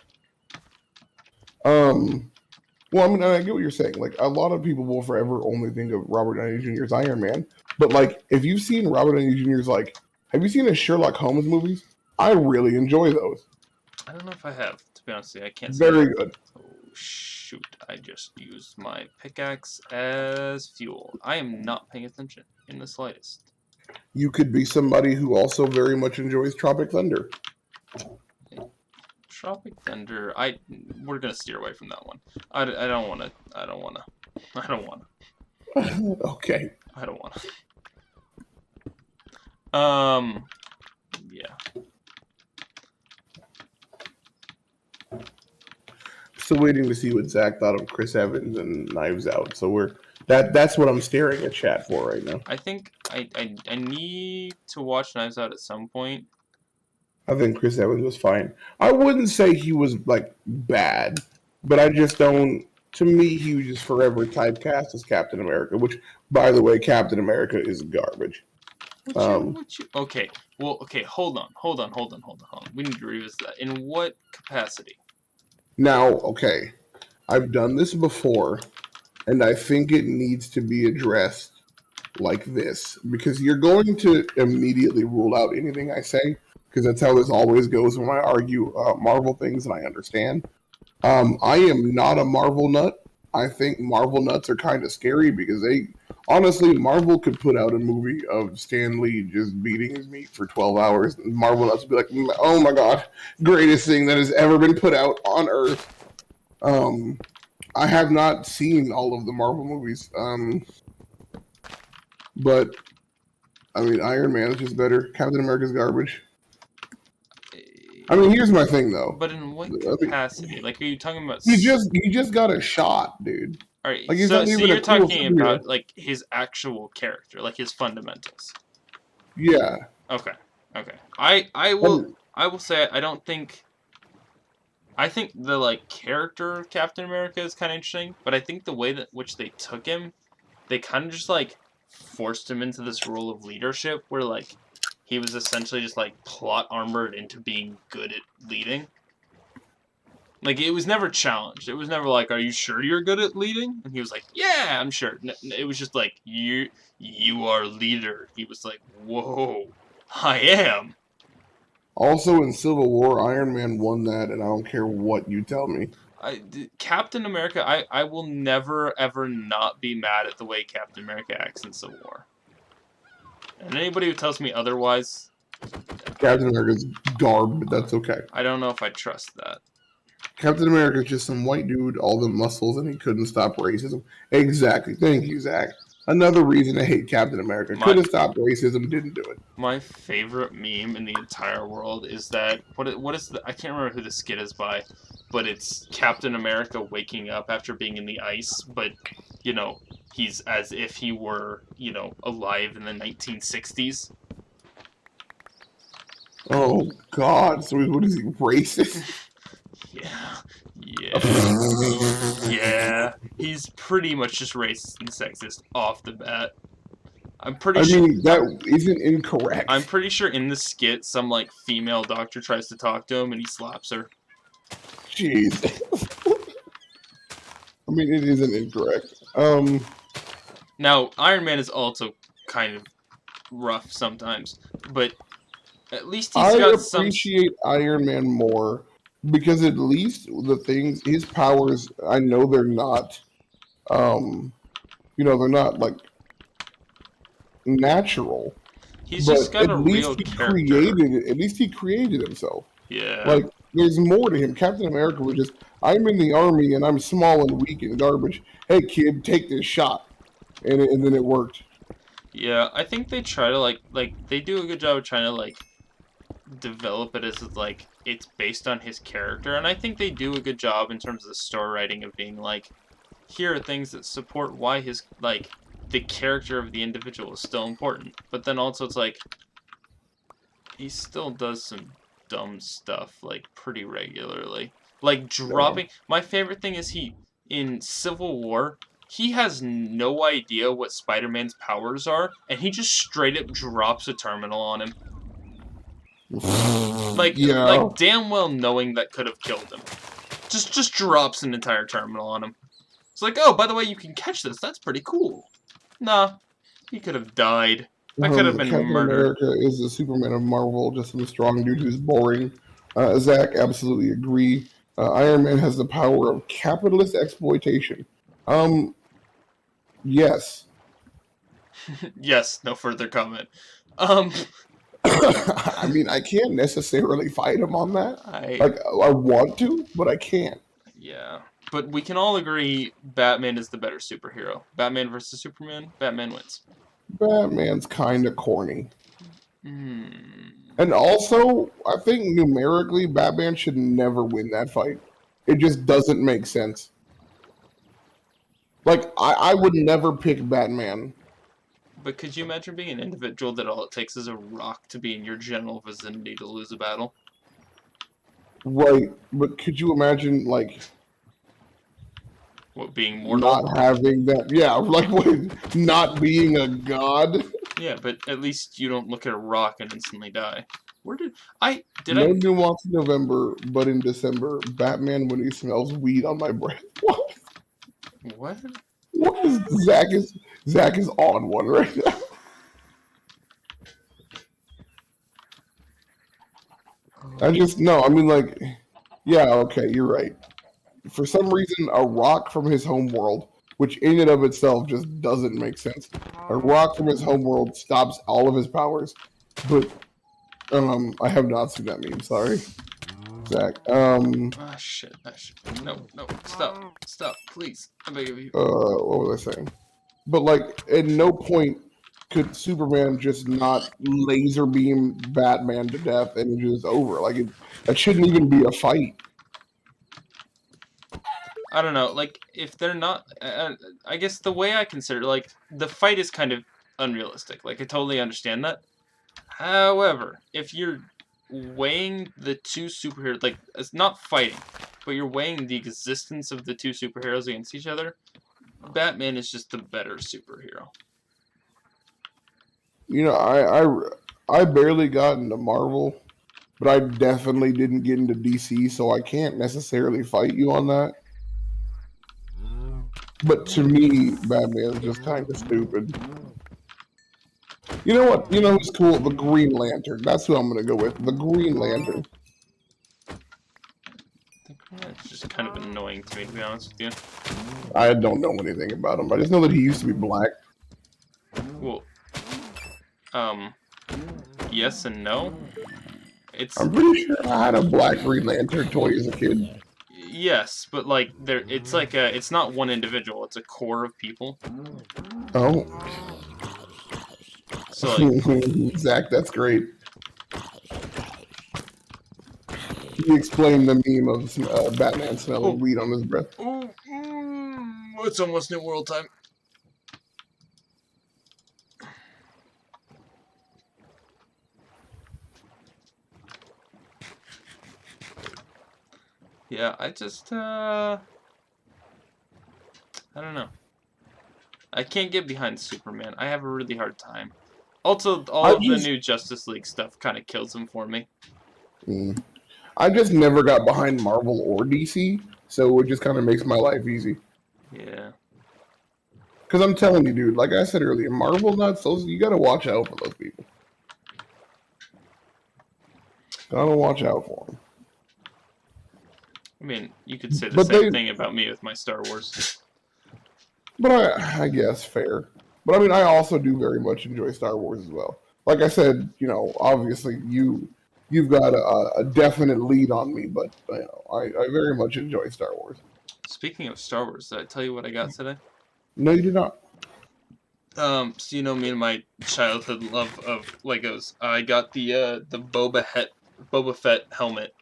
Well, I mean, I get what you're saying. Like, a lot of people will forever only think of Robert Downey Jr. as Iron Man. But, like, if you've seen Robert Downey Jr.'s, like, have you seen his Sherlock Holmes movies? I really enjoy those. I don't know if I have, to be honest with you. I can't say Very that. good. Oh, shoot. I just used my pickaxe as fuel. I am not paying attention in the slightest. You could be somebody who also very much enjoys Tropic Thunder. Tropic Thunder, we're gonna steer away from that one. I don't wanna. Okay. I don't wanna. Yeah. Still waiting to see what Zach thought of Chris Evans and Knives Out. So that's what I'm staring at chat for right now. I think I need to watch Knives Out at some point. I think Chris Evans was fine. I wouldn't say he was like bad, but I just don't. To me, he was just forever typecast as Captain America. Which, by the way, Captain America is garbage. Okay. Well, okay. Hold on. We need to revisit that. In what capacity? Now, okay, I've done this before, and I think it needs to be addressed like this because you're going to immediately rule out anything I say. Because that's how this always goes when I argue Marvel things, and I understand. I am not a Marvel nut. I think Marvel nuts are kind of scary because honestly, Marvel could put out a movie of Stan Lee just beating his meat for 12 hours, and Marvel nuts would be like, "Oh my god, greatest thing that has ever been put out on Earth." I have not seen all of the Marvel movies, but I mean, Iron Man is just better. Captain America's garbage. I mean, here's my thing though. But in what capacity? Like, are you talking about? He just got a shot, dude. All right. Like, so you're talking about like his actual character, like his fundamentals. Yeah. Okay. I will say I don't think. I think the like character of Captain America is kind of interesting, but I think the way that which they took him, they kind of just like forced him into this role of leadership, where like. He was essentially just, like, plot armored into being good at leading. Like, it was never challenged. It was never like, are you sure you're good at leading? And he was like, yeah, I'm sure. It was just like, you are leader. He was like, whoa, I am. Also, in Civil War, Iron Man won that, and I don't care what you tell me. Captain America, I will never, ever not be mad at the way Captain America acts in Civil War. And anybody who tells me otherwise... Captain America's garb, but that's okay. I don't know if I trust that. Captain America's just some white dude, all the muscles, and he couldn't stop racism. Exactly. Thank you, Zach. Another reason to hate Captain America. Couldn't stop racism, didn't do it. My favorite meme in the entire world is that... What is the... I can't remember who the skit is by, but it's Captain America waking up after being in the ice, but, you know... He's as if he were, you know, alive in the 1960s. Oh, God. So what is he, racist? Yeah. Yeah. Yeah. He's pretty much just racist and sexist off the bat. I'm pretty I sure mean, that isn't I'm incorrect. pretty sure in the skit some like female doctor tries to talk to him and he slaps her. Jeez. I mean, it isn't incorrect. Now, Iron Man is also kind of rough sometimes, but at least he's I got some. appreciate Iron Man more because at least the things, his powers, I know they're not, um, they're not like natural, He's just but got at a least real he character. created it. At least he created himself. Yeah. Like, there's more to him. Captain America was just, I'm in the army and I'm small and weak and garbage. Hey, kid, take this shot. And then it worked. Yeah, I think they try to like they do a good job of trying to like develop it as like it's based on his character, and I think they do a good job in terms of the story writing of being like, here are things that support why his like the character of the individual is still important, but then also it's like he still does some dumb stuff like pretty regularly, like Yeah. dropping. My favorite thing is he in Civil War. He has no idea what Spider-Man's powers are, and he just straight up drops a terminal on him. Yeah. Like damn well knowing that could have killed him. Just drops an entire terminal on him. It's like, oh, by the way, you can catch this. That's pretty cool. Nah, he could have died. I could have been Captain murdered. America is the Superman of Marvel, just some strong dude who's boring. Zach, absolutely agree. Iron Man has the power of capitalist exploitation. Um, yes. Yes, no further comment. Um, I mean, I can't necessarily fight him on that. I Like, I want to, but I can't. yeah, but we can all agree Batman is the better superhero. Batman versus Superman, Batman wins. Batman's kind of corny. Hmm. And also, I think numerically, Batman should never win that fight. It just doesn't make sense. Like, I would never pick Batman. But could you imagine being an individual that all it takes is a rock to be in your general vicinity to lose a battle? Right, but could you imagine, like, What, being mortal? not having that? Yeah, like, what, not being a god? Yeah, but at least you don't look at a rock and instantly die. Where did No nuance in November, but in December, Batman when he smells weed on my breath. What? what? What is Zach is on one right now. I just no. I mean, like, yeah, okay, you're right. For some reason, a rock from his homeworld, which in and of itself just doesn't make sense. A rock from his homeworld stops all of his powers, but I have not seen that meme. Sorry, Zach. Ah, shit. Ah, shit. No, no. Stop. Stop, please. I beg of you. What was I saying? But like, at no point could Superman just not laser beam Batman to death and it's just over. Like, that shouldn't even be a fight. I don't know. Like, if they're not... I guess the way I consider like, the fight is kind of unrealistic. Like, I totally understand that. However, if you're weighing the two superheroes... Like, it's not fighting, but you're weighing the existence of the two superheroes against each other, Batman is just the better superhero. I barely got into Marvel, but I definitely didn't get into DC, so I can't necessarily fight you on that. But to me, Batman is just kind of stupid. You know what? You know who's cool? The Green Lantern. That's who I'm gonna go with. The Green Lantern. It's just kind of annoying to me, to be honest with you. I don't know anything about him. I just know that he used to be black. Well, yes and no. It's I'm pretty sure I had a black Green Lantern toy as a kid. yes, but like it's like it's not one individual. It's a core of people. Oh, So like, Zach, that's great. He explained the meme of Batman smelling oh, weed on his breath. oh, it's almost New World time. Yeah, I just, I don't know. I can't get behind Superman. I have a really hard time. Also, all I of the just, new Justice League stuff kind of kills him for me. mm, I just never got behind Marvel or DC, so it just kind of makes my life easy. Yeah. Because I'm telling you, dude, like I said earlier, Marvel nuts, those you gotta watch out for those people. Gotta watch out for them. I mean, you could say the But same they, thing about me with my Star Wars. but I guess fair. But I mean, I also do very much enjoy Star Wars as well. Like I said, you know, obviously you've got a definite lead on me, but you know, I very much enjoy Star Wars. Speaking of Star Wars, did I tell you what I got today? No, you do not. So you know me and my childhood love of Legos. I got the Boba Fett helmet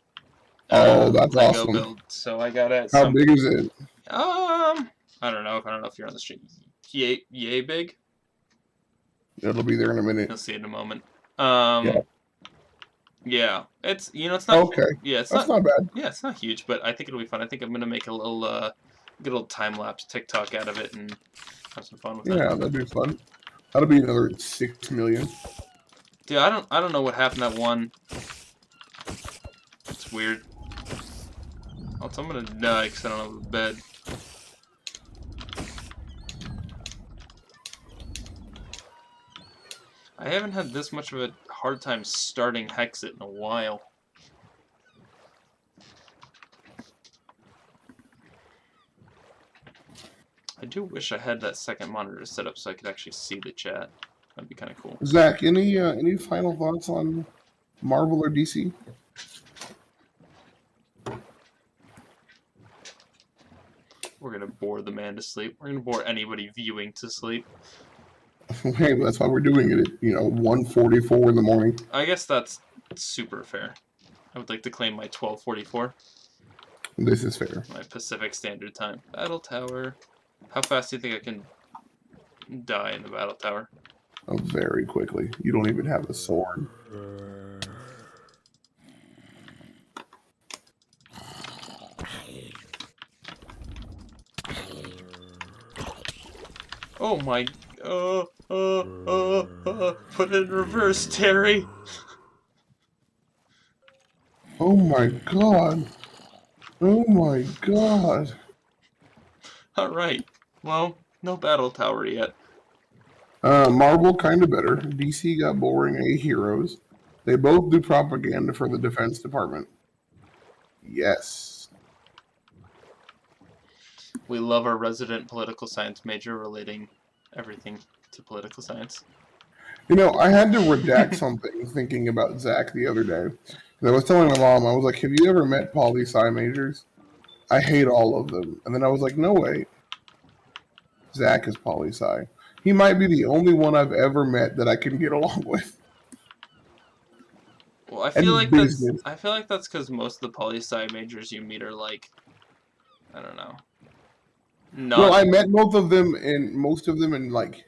Oh, that's Lego awesome. build. So I got it How some big is it? I don't know if you're on the street. Yay big. It'll be there in a minute. You'll see it in a moment. Yeah. Yeah, it's not. Okay. Yeah, it's That's not. not bad. Yeah, it's not huge, but I think it'll be fun. I think I'm gonna make a little time lapse TikTok out of it and have some fun with it. Yeah, that'd be fun. That'll be another 6 million. Dude, I don't know what happened that one. It's weird. Also, I'm gonna die because I don't have a bed. I haven't had this much of a hard time starting Hexxit in a while. I do wish I had that second monitor set up so I could actually see the chat. That'd be kind of cool. Zach, any final thoughts on Marvel or DC? We're gonna bore the man to sleep. We're gonna bore anybody viewing to sleep. Hey, that's why we're doing it at 1:44 in the morning. I guess that's super fair. I would like to claim my 12:44, This is fair. my Pacific Standard Time. Battle Tower. How fast do you think I can die in the Battle Tower? Oh, very quickly. You don't even have a sword. Oh my... Put it in reverse, Terry! Oh my god. Oh my god. Alright. Well, no Battle Tower yet. Marvel kind of better. DC got boring A heroes. They both do propaganda for the Defense Department. Yes. We love our resident political science major relating everything to political science. I had to redact something thinking about Zach the other day. And I was telling my mom, I was like, have you ever met poli-sci majors? I hate all of them. And then I was like, no, wait. Zach is poli-sci. He might be the only one I've ever met that I can get along with. Well, I And business. feel like that's because most of the poli-sci majors you meet are like, I don't know. Well, I met most of them in like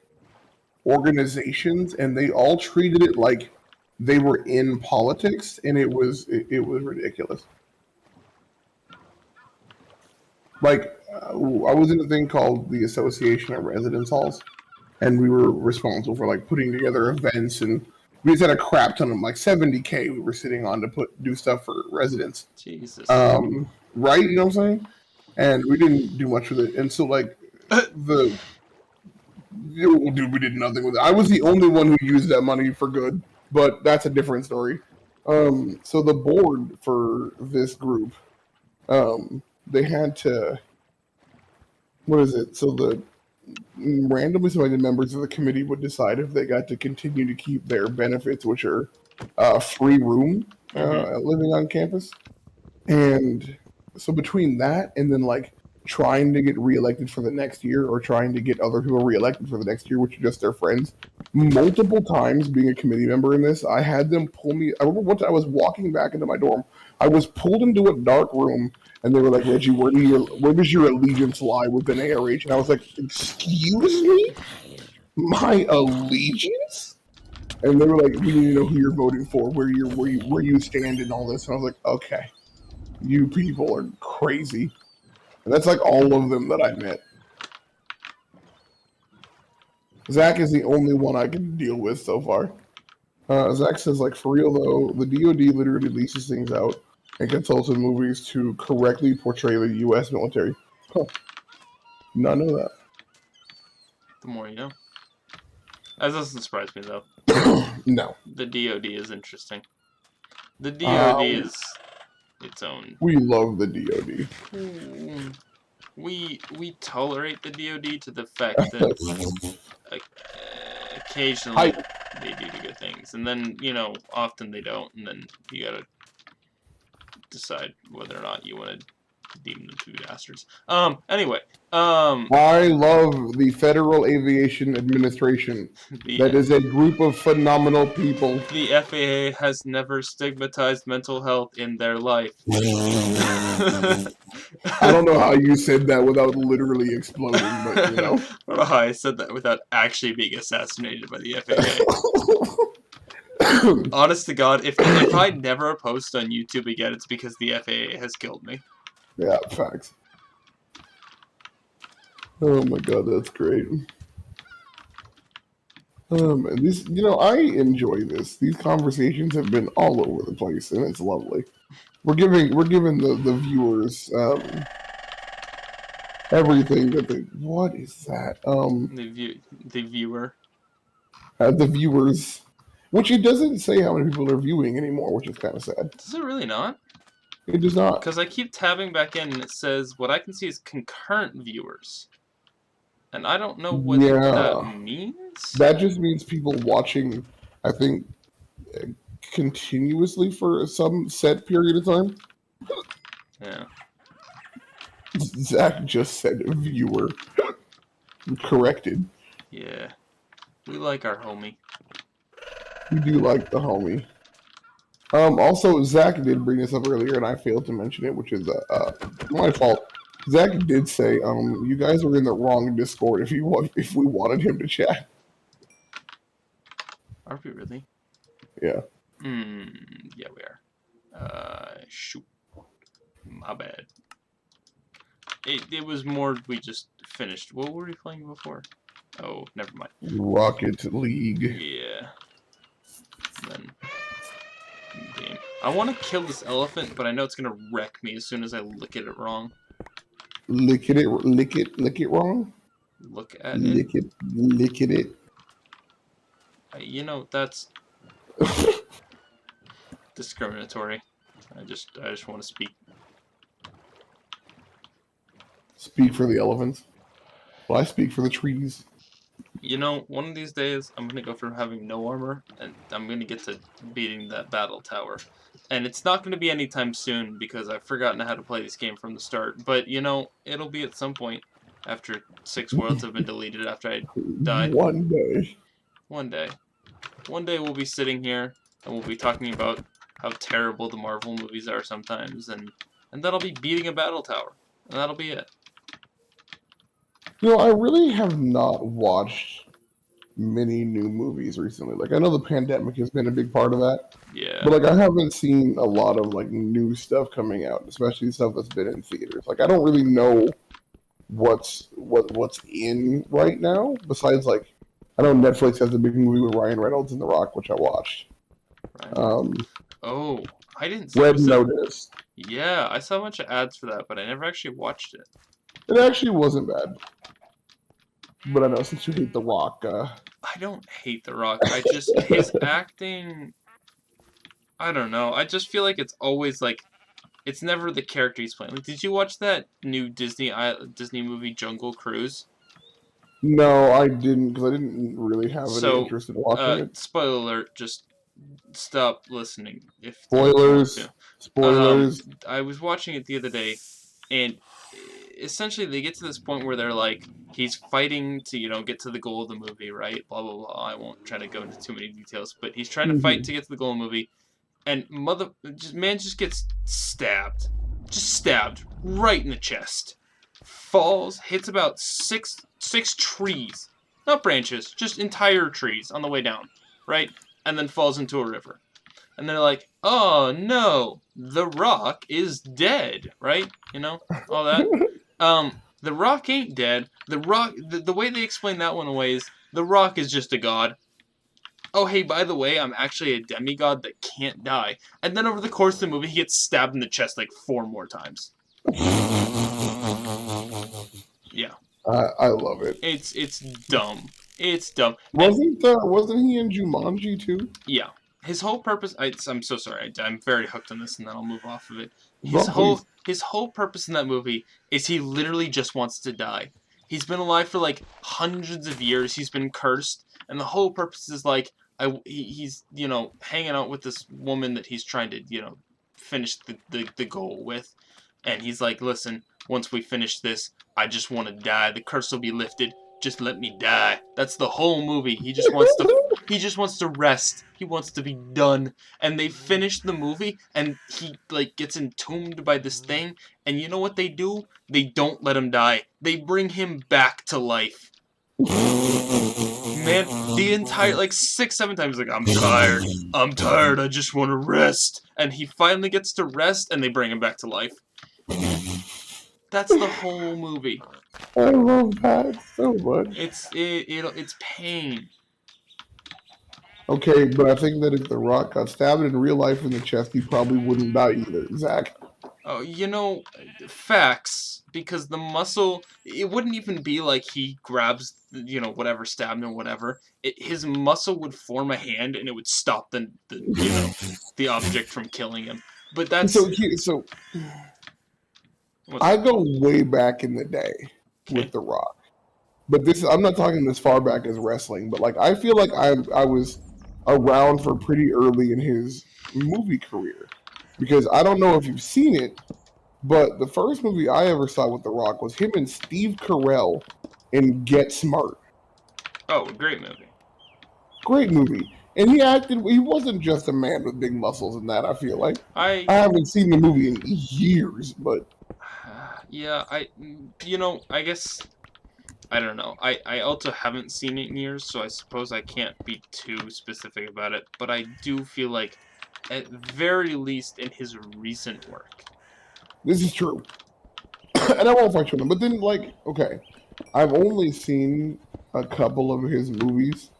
organizations, and they all treated it like they were in politics, and it was ridiculous. Like I was in a thing called the Association of Residence Halls, and we were responsible for like putting together events, and we just had a crap ton of like 70K we were sitting on to do stuff for residents. Jesus. Right? You know what I'm saying? And we didn't do much with it, and so like we did nothing with it. I was the only one who used that money for good, but that's a different story. So the board for this group, they had to, what is it? So the randomly selected members of the committee would decide if they got to continue to keep their benefits, which are free room living on campus. And so between that and then like trying to get reelected for the next year or trying to get other people reelected for the next year, which are just their friends, multiple times being a committee member in this, I had them pull me. I remember once I was walking back into my dorm, I was pulled into a dark room and they were like, Reggie, where does your allegiance lie within ARH? And I was like, excuse me? My allegiance? And they were like, we need to know who you're voting for, where you stand and all this. And I was like, okay. You people are crazy. And that's like all of them that I met. Zach is the only one I can deal with so far. Zach says, like, for real though, the DoD literally leases things out and consults in movies to correctly portray the U.S. military. Huh. Not know that. The more you know. That doesn't surprise me, though. No. The DoD is interesting. The DoD is its own. We love the DoD. We tolerate the DoD to the fact that occasionally they do good things, and then often they don't, and then you gotta decide whether or not you want to deem them to be bastards. Anyway, I love the Federal Aviation Administration. That is a group of phenomenal people. The FAA has never stigmatized mental health in their life. I don't know how you said that without literally exploding, but I don't know how I said that without actually being assassinated by the FAA. Honest to God, if I never post on YouTube again, it's because the FAA has killed me. Yeah, facts. Oh my god, that's great. And this, I enjoy this. These conversations have been all over the place, and it's lovely. We're giving the viewers everything that they. What is that? The viewer. The viewers, which it doesn't say how many people are viewing anymore, which is kind of sad. Does it really not? It does not. Because I keep tabbing back in, and it says what I can see is concurrent viewers. And I don't know what that means. That just means people watching, I think, continuously for some set period of time. Yeah. Zach just said viewer. Corrected. Yeah. We like our homie. We do like the homie. Also, Zach did bring this up earlier, and I failed to mention it, which is my fault. Zach did say, you guys are in the wrong Discord if we wanted him to chat. Are we really? Yeah. Yeah, we are. Shoot. My bad. It was more we just finished. What were we playing before? Oh, never mind. Rocket League. Yeah. And then game. I want to kill this elephant, but I know it's gonna wreck me as soon as I look at it wrong. Lick it wrong? Look at lick it. Lick it. That's discriminatory. I just want to speak. Speak for the elephants. Well, I speak for the trees. One of these days, I'm going to go from having no armor, and I'm going to get to beating that battle tower. And it's not going to be anytime soon, because I've forgotten how to play this game from the start. But, it'll be at some point, after 6 worlds have been deleted after I died. One day. One day. One day we'll be sitting here, and we'll be talking about how terrible the Marvel movies are sometimes, and then I'll be beating a battle tower. And that'll be it. I really have not watched many new movies recently. Like, I know the pandemic has been a big part of that. Yeah. But, I haven't seen a lot of, new stuff coming out, especially stuff that's been in theaters. Like, I don't really know what's in right now, besides, I know Netflix has a big movie with Ryan Reynolds and The Rock, which I watched. Oh, I didn't see Red Notice. Yeah, I saw a bunch of ads for that, but I never actually watched it. It actually wasn't bad. But I know since you hate The Rock, I don't hate The Rock. His acting, I don't know. I just feel like it's always it's never the character he's playing. Did you watch that new Disney movie Jungle Cruise? No, I didn't, because I didn't really have any interest in watching it. Spoiler alert, just stop listening. Spoilers. I was watching it the other day, and essentially they get to this point where they're he's fighting to, get to the goal of the movie, right? Blah, blah, blah. I won't try to go into too many details, but he's trying to fight to get to the goal of the movie, and man just gets stabbed. Just stabbed right in the chest. Falls, hits about six trees. Not branches, just entire trees on the way down, right? And then falls into a river. and they're like, "Oh no, The Rock is dead," right? You know, all that. The Rock ain't dead. The Rock, the way they explain that one away is The Rock is just a god. Oh, hey, by the way, I'm actually a demigod that can't die. And then over the course of the movie, he gets stabbed in the chest like 4 more times. Yeah. I love it. It's dumb. It's dumb. And Wasn't he in Jumanji too? yeah, his whole purpose. I'm so sorry. I'm very hooked on this, and then I'll move off of it. Well, please. His whole purpose in that movie is he literally just wants to die. He's been alive for like hundreds of years. He's been cursed, and the whole purpose is like he's hanging out with this woman that he's trying to finish the goal with, and he's like, listen, once we finish this, I just want to die. The curse will be lifted. Just let me die. That's the whole movie. He just wants to rest. He wants to be done. And they finish the movie and he like gets entombed by this thing, and you know what they do? They don't let him die. They bring him back to life. Man, the entire like 6-7 times like, I'm tired, I just want to rest. And he finally gets to rest and they bring him back to life. That's the whole movie. I love that so much. It's pain. Okay, but I think that if The Rock got stabbed in real life in the chest, he probably wouldn't die either. Zach. Oh, facts. Because the muscle, it wouldn't even be like he grabs, whatever, stabbed him or whatever. His muscle would form a hand and it would stop the object from killing him. But that's... So I go way back in the day with The Rock. But I'm not talking as far back as wrestling, but like I feel like I was around for pretty early in his movie career. Because I don't know if you've seen it, but the first movie I ever saw with The Rock was him and Steve Carell in Get Smart. Oh, great movie. Great movie. And he wasn't just a man with big muscles in that, I feel like. I haven't seen the movie in years, but... Yeah, I guess... I don't know. I also haven't seen it in years, so I suppose I can't be too specific about it. But I do feel like, at very least in his recent work... This is true. And I won't fight you on him. But then, like, okay, I've only seen a couple of his movies.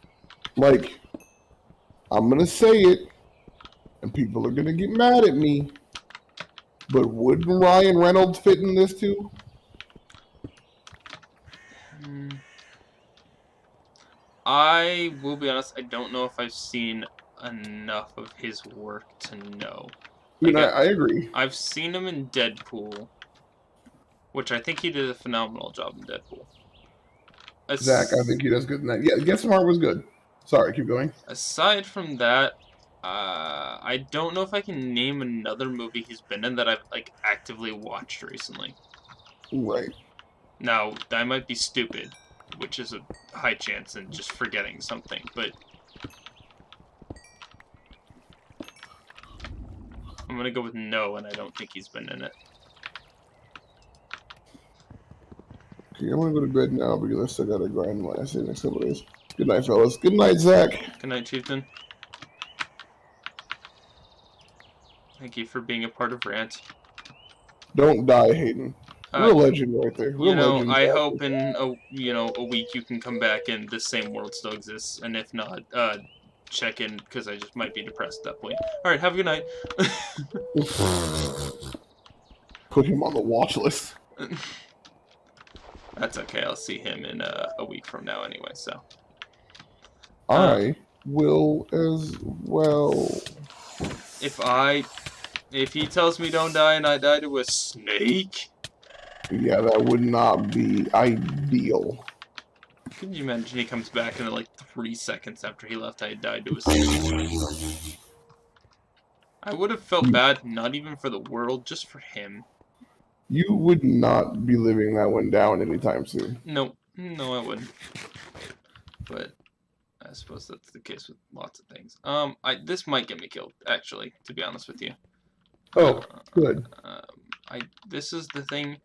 Like, I'm going to say it, and people are going to get mad at me, but wouldn't Ryan Reynolds fit in this too? I will be honest, I don't know if I've seen enough of his work to know. Like, I agree. I've seen him in Deadpool, which I think he did a phenomenal job in Deadpool. Zach, I think he does good in that. Yeah, Get Smart was good. Sorry, keep going. Aside from that, I don't know if I can name another movie he's been in that I've like actively watched recently. Right. Now, I might be stupid, which is a high chance in just forgetting something, but I'm gonna go with no, and I don't think he's been in it. Okay, I'm gonna go to bed now because I still gotta grind my essay next couple days. Good night, fellas. Good night, Zach. Good night, Chieftain. Thank you for being a part of Rant. Don't die, Hayden. Real legend right there. Real legend. I hope in a week you can come back and this same world still exists, and if not, check in because I just might be depressed at that point. All right, have a good night. Put him on the watch list. That's okay. I'll see him in a week from now anyway. So I will as well. If he tells me don't die and I die to a snake. Yeah, that would not be ideal. Can you imagine he comes back and like 3 seconds after he left I died to a snake? I would have felt bad, not even for the world, just for him. You would not be living that one down anytime soon. No, I wouldn't. But I suppose that's the case with lots of things. This might get me killed, actually, to be honest with you. Oh, good. This is the thing.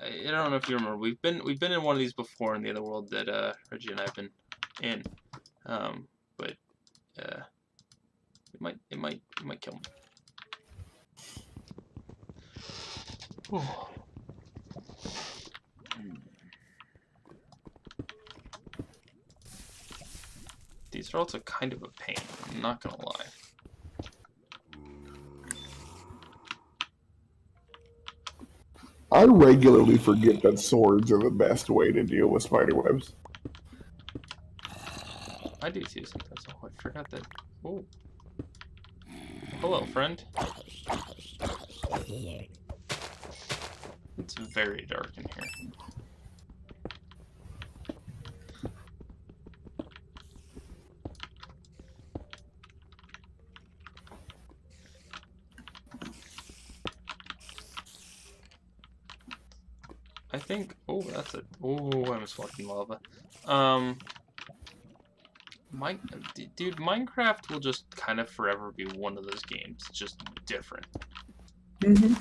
I don't know if you remember. We've been in one of these before in the other world that Reggie and I've been in. But It might kill me. Oh. These are also kind of a pain, I'm not gonna lie. I regularly forget that swords are the best way to deal with spiderwebs. I do too sometimes. Oh, I forgot that. Oh. Hello, friend. It's very dark in here. I think. Oh, that's a. Oh, I almost walked in lava. Dude, Minecraft will just kind of forever be one of those games, just different. Mm-hmm.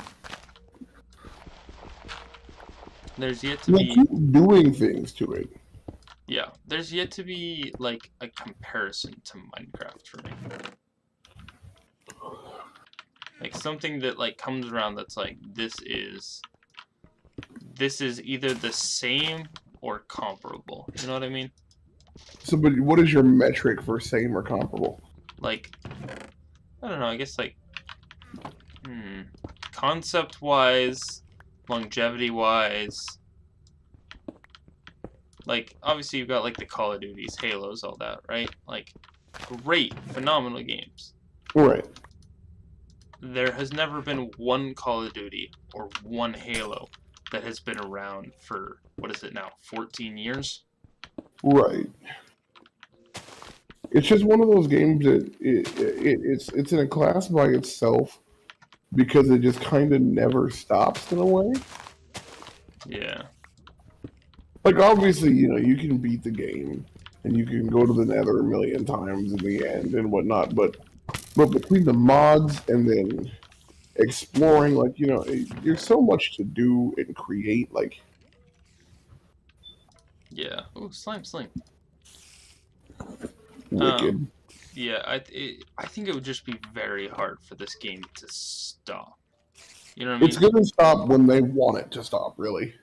There's yet to They be. keep doing things to it. Yeah, there's yet to be like a comparison to Minecraft for me. Like something that like comes around that's like this is either the same or comparable. You know what I mean? So, but what is your metric for same or comparable? Like I don't know, I guess like concept wise, longevity wise, like obviously you've got like the Call of Duties, Halos, all that, right? Like great, phenomenal games. Right. There has never been one Call of Duty or one Halo that has been around for, what is it now, 14 years? Right. It's just one of those games that it's in a class by itself because it just kind of never stops in a way. Yeah. Like obviously, you can beat the game and you can go to the Nether a million times in the end and whatnot, but between the mods and then exploring, like there's so much to do and create. Like Yeah. Oh, slime. wicked. Yeah, I think it would just be very hard for this game to stop. You know what I It's mean? gonna stop when they want it to stop. Really.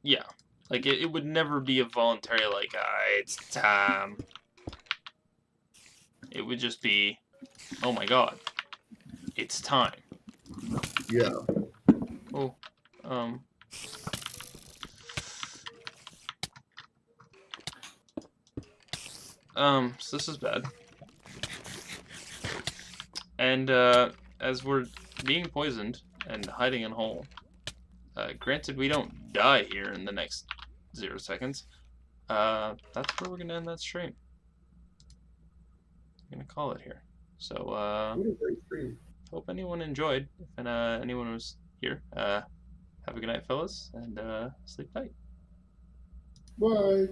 Yeah. Like, it would never be a voluntary, like, it's time. It would just be, oh my god, it's time. Yeah. Oh, so this is bad. And, as we're being poisoned and hiding in a hole, granted we don't die here in the next 0 seconds, that's where we're gonna end that stream. I'm gonna call it here. So, hope anyone enjoyed. If anyone was here, have a good night, fellas, and sleep tight. Bye.